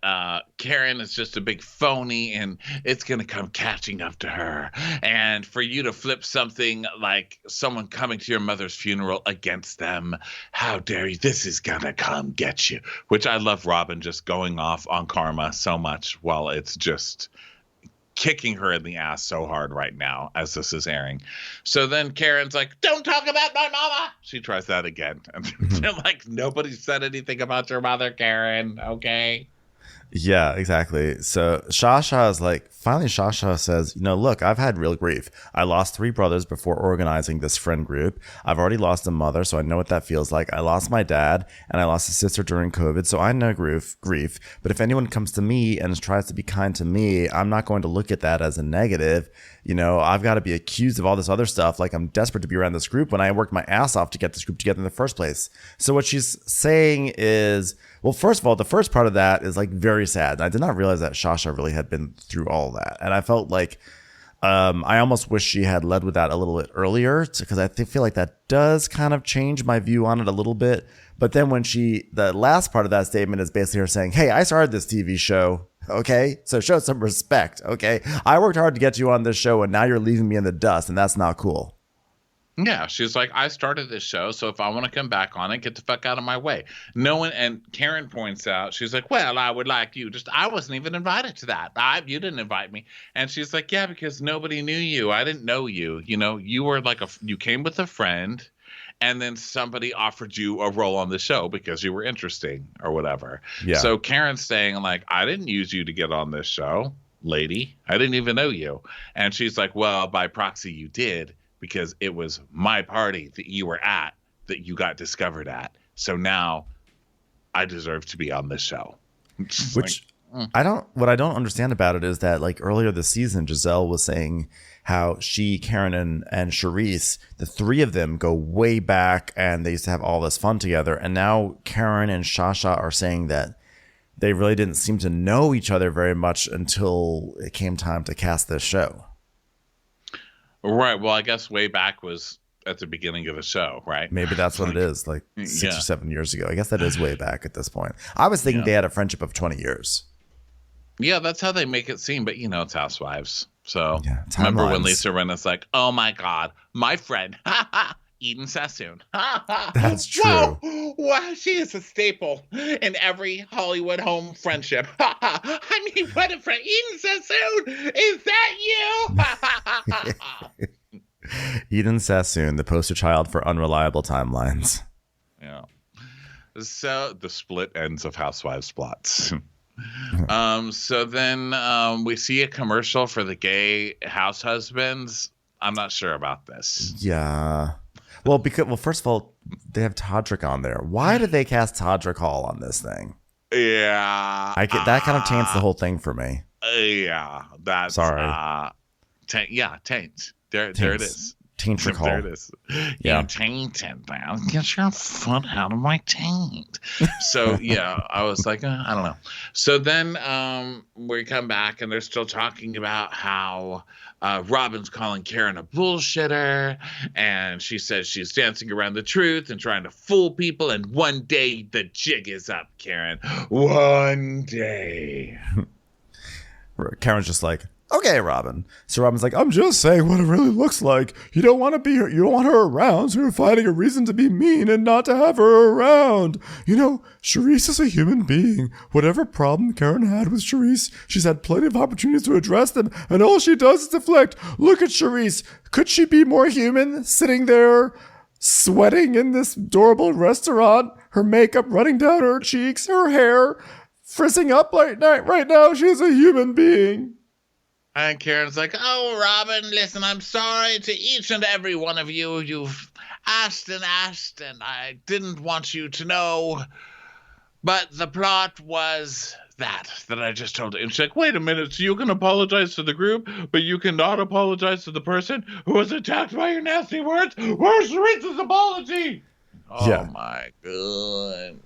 Karen is just a big phony and it's going to come catching up to her. And for you to flip something like someone coming to your mother's funeral against them, how dare you? This is going to come get you. Which I love Robin just going off on karma so much while it's just kicking her in the ass so hard right now as this is airing. So then Karen's like, don't talk about my mama. She tries that again. And they're like, nobody said anything about your mother, Karen. Okay. Yeah, exactly. So Shasha is like, finally Shasha says, look, I've had real grief. I lost 3 brothers before organizing this friend group. I've already lost a mother, so I know what that feels like. I lost my dad and I lost a sister during COVID, so I know grief. But if anyone comes to me and tries to be kind to me, I'm not going to look at that as a negative. I've got to be accused of all this other stuff. Like I'm desperate to be around this group when I worked my ass off to get this group together in the first place. So what she's saying is, well, first of all, the first part of that is like very sad. And I did not realize that Shasha really had been through all that. And I felt like I almost wish she had led with that a little bit earlier because I feel like that does kind of change my view on it a little bit. But then when the last part of that statement is basically her saying, hey, I started this TV show. Okay, so show some respect. Okay, I worked hard to get you on this show and now you're leaving me in the dust and that's not cool. Yeah, she's like, I started this show, so if I want to come back on it, get the fuck out of my way. No one, and Karen points out, she's like, well, I would like you. I wasn't even invited to that. You didn't invite me. And she's like, yeah, because nobody knew you. I didn't know you. You were like you came with a friend, and then somebody offered you a role on the show because you were interesting or whatever. Yeah. So Karen's saying, like, I didn't use you to get on this show, lady. I didn't even know you. And she's like, well, by proxy, you did. Because it was my party that you were at that you got discovered at. So now I deserve to be on this show. Which what I don't understand about it is that like earlier this season, Giselle was saying how she, Karen, and Charisse, the 3 of them go way back and they used to have all this fun together. And now Karen and Shasha are saying that they really didn't seem to know each other very much until it came time to cast this show. Right. Well, I guess way back was at the beginning of the show, right? Maybe that's what it is, like 6 or 7 years ago. I guess that is way back at this point. I was thinking they had a friendship of 20 years. Yeah, that's how they make it seem. But, it's Housewives. So remember when Lisa Rinna's like, oh, my God, my friend, Eden Sassoon. That's true. Wow. Wow, she is a staple in every Hollywood home friendship. I mean, what a friend. Eden Sassoon, is that you? Eden Sassoon, the poster child for unreliable timelines. Yeah. So the split ends of Housewives plots. So then we see a commercial for the gay house husbands. I'm not sure about this. Yeah. Well, first of all, they have Todrick on there. Why did they cast Todrick Hall on this thing? Yeah. That kind of taints the whole thing for me. Yeah. That's sorry. Taint. There it is. Taintrick Hall. There it is. Yeah. You're tainted, man. Get your foot out of my taint. So, yeah, I was like, I don't know. So then we come back and they're still talking about how Robin's calling Karen a bullshitter. And she says she's dancing around the truth and trying to fool people. And one day the jig is up, Karen. One day. Karen's just like, okay, Robin. So Robin's like, I'm just saying what it really looks like. You don't want to be her. You don't want her around. So you're finding a reason to be mean and not to have her around. Charisse is a human being. Whatever problem Karen had with Charisse, she's had plenty of opportunities to address them. And all she does is deflect. Look at Charisse. Could she be more human sitting there sweating in this adorable restaurant, her makeup running down her cheeks, her hair frizzing up right now. She's a human being. And Karen's like, oh, Robin, listen, I'm sorry to each and every one of you. You've asked, and I didn't want you to know. But the plot was that I just told you. And she's like, wait a minute, so you can apologize to the group, but you cannot apologize to the person who was attacked by your nasty words? Where's Charisse's apology? Oh, my God.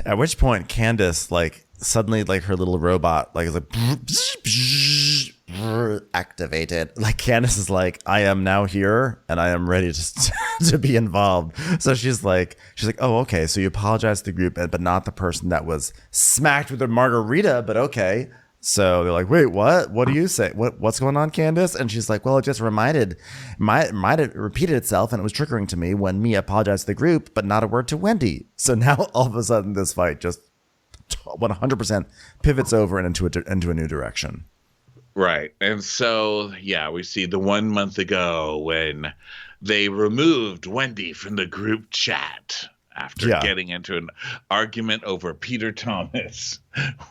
At which point, Candace, like, suddenly, like, her little robot, like, is like, activated. like, Candace is like, I am now here, and I am ready to be involved. So she's like, oh, okay, so you apologize to the group, but not the person that was smacked with a margarita, but okay. So they're like, wait, what? What do you say? What's going on, Candace? And she's like, well, it just might have repeated itself, and it was triggering to me when Mia apologized to the group, but not a word to Wendy. So now all of a sudden, this fight just 100% pivots over and into a new direction. Right. And so, yeah, we see the 1 month ago when they removed Wendy from the group chat after getting into an argument over Peter Thomas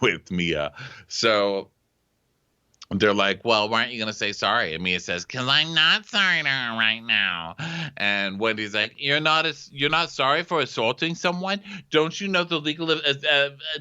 with Mia. So they're like, well, why aren't you going to say sorry? And Mia says, because I'm not sorry to her right now. And Wendy's like, you're not sorry for assaulting someone? Don't you know the legal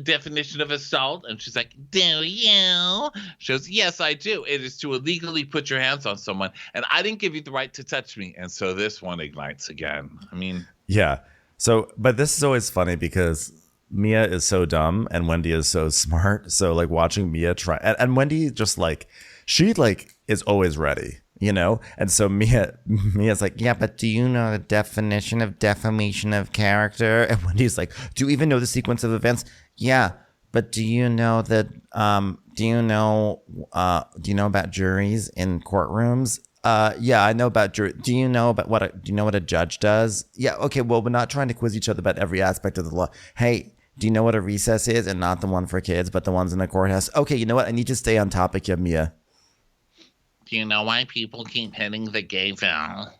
definition of assault? And she's like, do you? She goes, yes, I do. It is to illegally put your hands on someone. And I didn't give you the right to touch me. And so this one ignites again. I mean. Yeah. So, but this is always funny because Mia is so dumb and Wendy is so smart. So like watching Mia try and Wendy just like, she like is always ready, you know? And so Mia's like, yeah, but do you know the definition of defamation of character? And Wendy's like, do you even know the sequence of events? Yeah. But do you know that, do you know about juries in courtrooms? Yeah, I know about jury. Do you know what a judge does? Yeah. Okay. Well, we're not trying to quiz each other about every aspect of the law. Hey, do you know what a recess is? And not the one for kids, but the ones in the courthouse. Okay. You know what? I need to stay on topic here, Mia. Do you know why people keep hitting the gavel?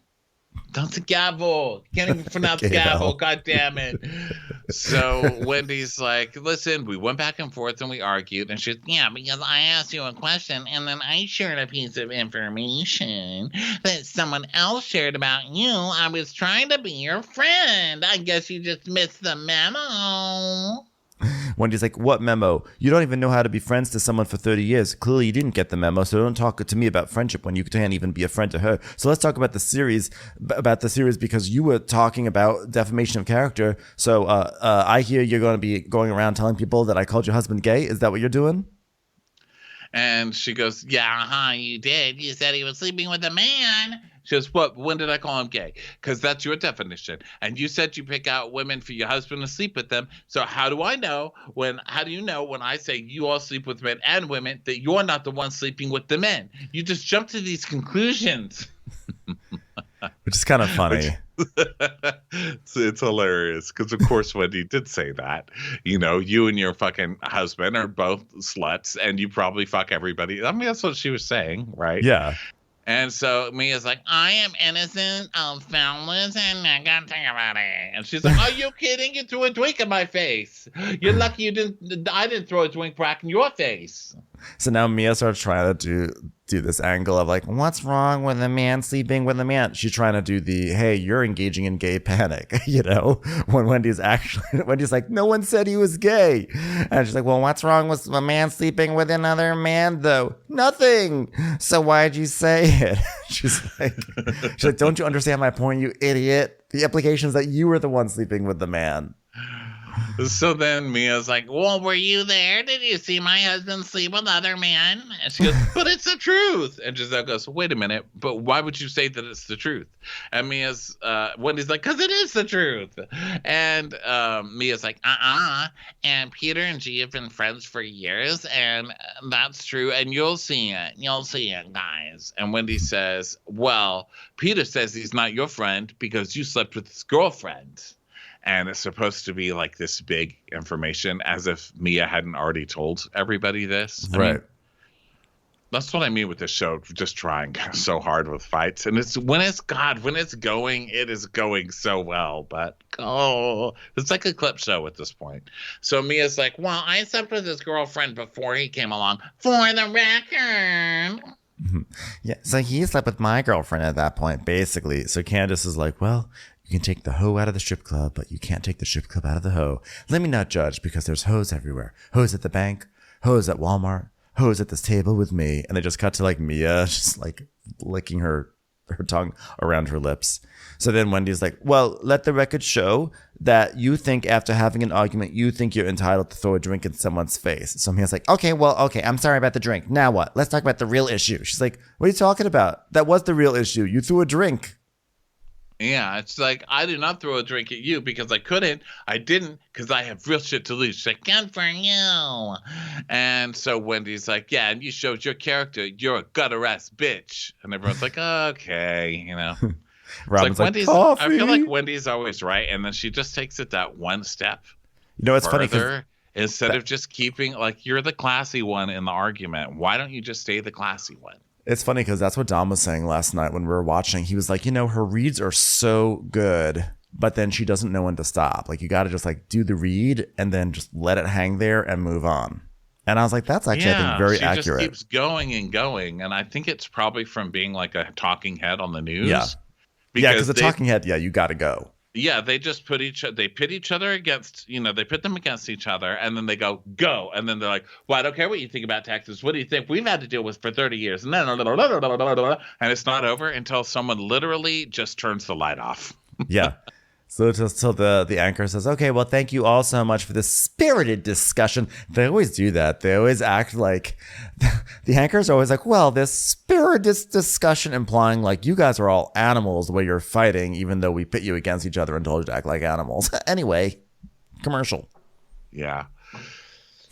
That's a gavel. Can't even pronounce gavel. God damn it. So Wendy's like, listen, we went back and forth and we argued. And she's, yeah, because I asked you a question and then I shared a piece of information that someone else shared about you. I was trying to be your friend. I guess you just missed the memo. Wendy's like, what memo? You don't even know how to be friends to someone for 30 years. Clearly, you didn't get the memo, so don't talk to me about friendship when you can't even be a friend to her. So let's talk about the series, because you were talking about defamation of character. So I hear you're going to be going around telling people that I called your husband gay. Is that what you're doing? And she goes, yeah, you did. You said he was sleeping with a man. She goes, what? When did I call him gay? Because that's your definition. And you said you pick out women for your husband to sleep with them. So how do you know when I say you all sleep with men and women that you're not the one sleeping with the men? You just jump to these conclusions. Which is kind of funny. It's hilarious because, of course, Wendy did say that. You know, you and your fucking husband are both sluts and you probably fuck everybody. I mean, that's what she was saying, right? Yeah. And so Mia's like, I am innocent, foundless, and I gotta think about it. And she's like, are you kidding? You threw a drink in my face. You're lucky I didn't throw a drink back in your face. So now Mia starts trying to do this angle of like, what's wrong with a man sleeping with a man? She's trying to do the, hey, you're engaging in gay panic, you know, when Wendy's like, no one said he was gay. And she's like, well, what's wrong with a man sleeping with another man though? Nothing. So why'd you say it? She's like, don't you understand my point, you idiot? The implication is that you were the one sleeping with the man. So then Mia's like, well, were you there? Did you see my husband sleep with other men? And she goes, but it's the truth. And Giselle goes, wait a minute, but why would you say that it's the truth? And Wendy's like, because it is the truth. And Mia's like, and Peter and G have been friends for years, and that's true, and you'll see it, guys. And Wendy says, well, Peter says he's not your friend because you slept with his girlfriend. And it's supposed to be like this big information, as if Mia hadn't already told everybody this. Right. That's what I mean with this show, just trying so hard with fights. And when it's going, it is going so well. But, it's like a clip show at this point. So Mia's like, well, I slept with his girlfriend before he came along, for the record. Yeah, so he slept with my girlfriend at that point, basically. So Candace is like, well, you can take the hoe out of the strip club, but you can't take the strip club out of the hoe. Let me not judge, because there's hoes everywhere. Hoes at the bank, hoes at Walmart, hoes at this table with me. And they just cut to like Mia just like licking her tongue around her lips. So then Wendy's like, well, let the record show that you think after having an argument, you think you're entitled to throw a drink in someone's face. So Mia's like, okay, I'm sorry about the drink. Now what? Let's talk about the real issue. She's like, what are you talking about? That was the real issue. You threw a drink. Yeah, it's like, I did not throw a drink at you because I couldn't. I didn't because I have real shit to lose. She's like, good for you. And so Wendy's like, yeah, and you showed your character. You're a gutter-ass bitch. And everyone's like, okay, you know. Robin's like, Wendy's, coffee. I feel like Wendy's always right. And then she just takes it that one step You know, it's funny further. Instead of just keeping, like, you're the classy one in the argument. Why don't you just stay the classy one? It's funny because that's what Dom was saying last night when we were watching. He was like, you know, her reads are so good, but then she doesn't know when to stop. Like, you got to just like do the read and then just let it hang there and move on. And I was like, that's actually, I think, very accurate. She just keeps going and going. And I think it's probably from being like a talking head on the news. Yeah. Because the talking head, you got to go. Yeah, they just pit each other against, they pit them against each other, and then they go, and then they're like, well, I don't care what you think about taxes. What do you think we've had to deal with for 30 years? And it's not over until someone literally just turns the light off. Yeah. So just till the anchor says, okay, well, thank you all so much for this spirited discussion. They always do that. They always act like the anchors are always like, well, this spirited discussion implying like you guys are all animals the way you're fighting, even though we pit you against each other and told you to act like animals. Anyway, commercial. Yeah.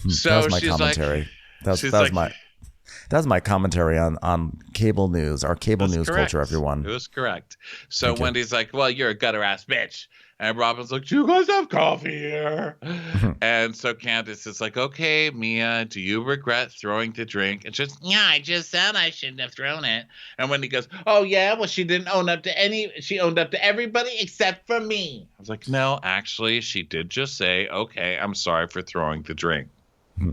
So that was my commentary. That was my commentary on cable news, our cable news culture, everyone. It was correct. So Wendy's like, well, you're a gutter ass bitch. And Robin's like, do you guys have coffee here? And so Candace is like, okay, Mia, do you regret throwing the drink? And she's, yeah, I just said I shouldn't have thrown it. And Wendy goes, oh, yeah, well, she didn't own up to she owned up to everybody except for me. I was like, no, actually, she did just say, okay, I'm sorry for throwing the drink.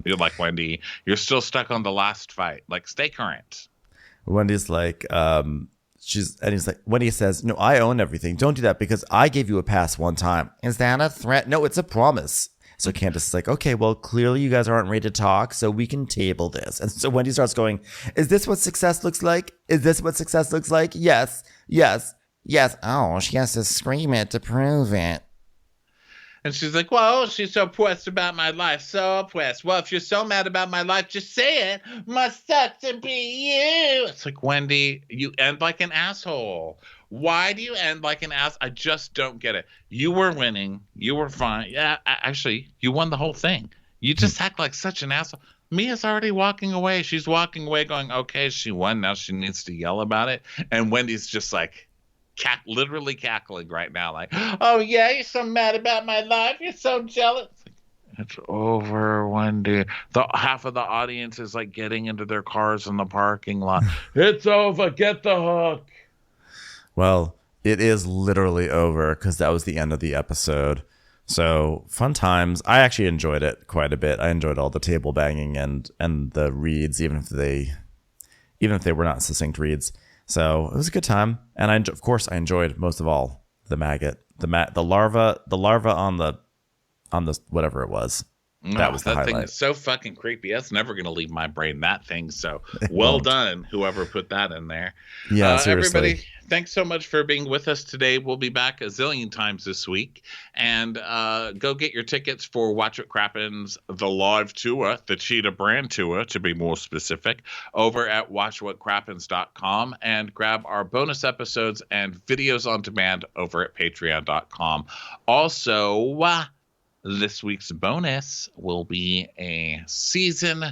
You're like, Wendy, you're still stuck on the last fight. Like, stay current. Wendy's like, he's like, Wendy says, no, I own everything. Don't do that because I gave you a pass one time. Is that a threat? No, it's a promise. So Candace is like, okay, well, clearly you guys aren't ready to talk, so we can table this. And so Wendy starts going, is this what success looks like? Is this what success looks like? Yes, yes, yes. Oh, she has to scream it to prove it. And she's like, well, she's so pressed about my life. So pressed. Well, if you're so mad about my life, just say it. Must suck to be you. It's like, Wendy, you end like an asshole. Why do you end like an ass? I just don't get it. You were winning. You were fine. Yeah, actually, you won the whole thing. You just act like such an asshole. Mia's already walking away. She's walking away going, okay, she won. Now she needs to yell about it. And Wendy's just like, literally cackling right now, like, oh yeah, you're so mad about my life, you're so jealous. It's over, Wendy. Half of the audience is like getting into their cars in the parking lot. It's over, get the hook. Well, it is literally over because that was the end of the episode. So fun times. I actually enjoyed it quite a bit. I enjoyed all the table banging and the reads, even if they were not succinct reads. So it was a good time, and of course I enjoyed most of all the maggot, the larva on the whatever it was. That was the highlight. That thing is so fucking creepy. That's never gonna leave my brain. That thing. So well done, whoever put that in there. Yeah, seriously. Everybody, thanks so much for being with us today. We'll be back a zillion times this week, and go get your tickets for Watch What Crappens, the live tour, the Cheetah brand tour, to be more specific, over at watchwhatcrappens.com, and grab our bonus episodes and videos on demand over at patreon.com. Also, this week's bonus will be a season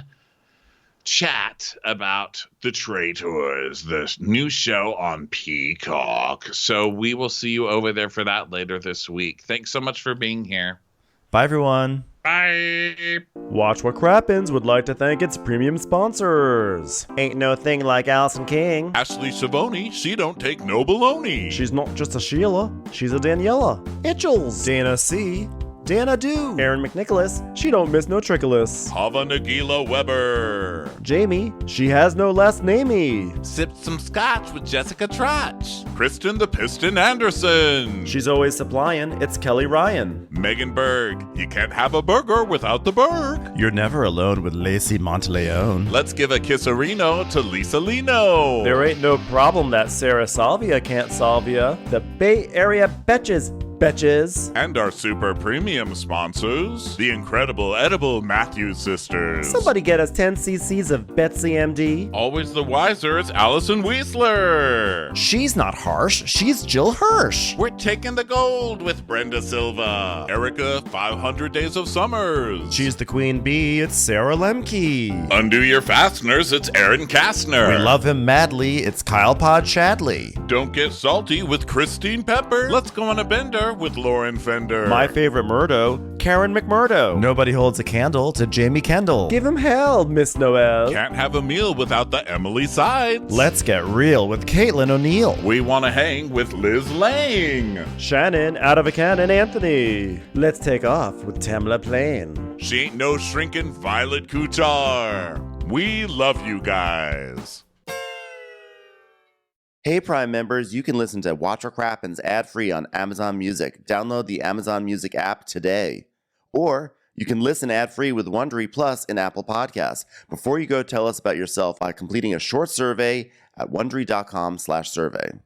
chat about The Traitors, this new show on Peacock. So we will see you over there for that later this week. Thanks so much for being here. Bye, everyone. Bye. Watch What Crappens would like to thank its premium sponsors. Ain't no thing like Allison King. Ashley Savoni, she don't take no baloney. She's not just a Sheila, she's a Daniela. Itchels. Dana C. Dana Do. Aaron McNicholas, she don't miss no trickolas. Hava Nagila Weber. Jamie, she has no last namey. Sipped some scotch with Jessica Trotch. Kristen the Piston Anderson. She's always supplying, it's Kelly Ryan. Megan Berg, you can't have a burger without the Berg. You're never alone with Lacey Monteleone. Let's give a kisserino to Lisa Lino. There ain't no problem that Sarah Salvia can't solve ya. The Bay Area Betches. And our super premium sponsors, the incredible edible Matthews sisters. Somebody get us 10 cc's of Betsy MD. Always the wiser is Allison Weisler. She's not harsh, she's Jill Hirsch. We're taking the gold with Brenda Silva. Erica, 500 Days of Summers. She's the queen bee, it's Sarah Lemke. Undo your fasteners, it's Aaron Kastner. We love him madly, it's Kyle Pod Shadley. Don't get salty with Christine Pepper. Let's go on a bender with Lauren Fender. My favorite Murdo, Karen McMurdo. Nobody holds a candle to Jamie Kendall. Give him hell, Miss Noel. Can't have a meal without the Emily Sides. Let's get real with Caitlin O'Neill. We want to hang with Liz Lang. Shannon, out of a cannon, Anthony. Let's take off with Tamla Plain. She ain't no shrinking Violet Couture. We love you guys. Hey Prime members, you can listen to Watch What Crappens ad-free on Amazon Music. Download the Amazon Music app today. Or you can listen ad-free with Wondery Plus in Apple Podcasts. Before you go, tell us about yourself by completing a short survey at Wondery.com/survey.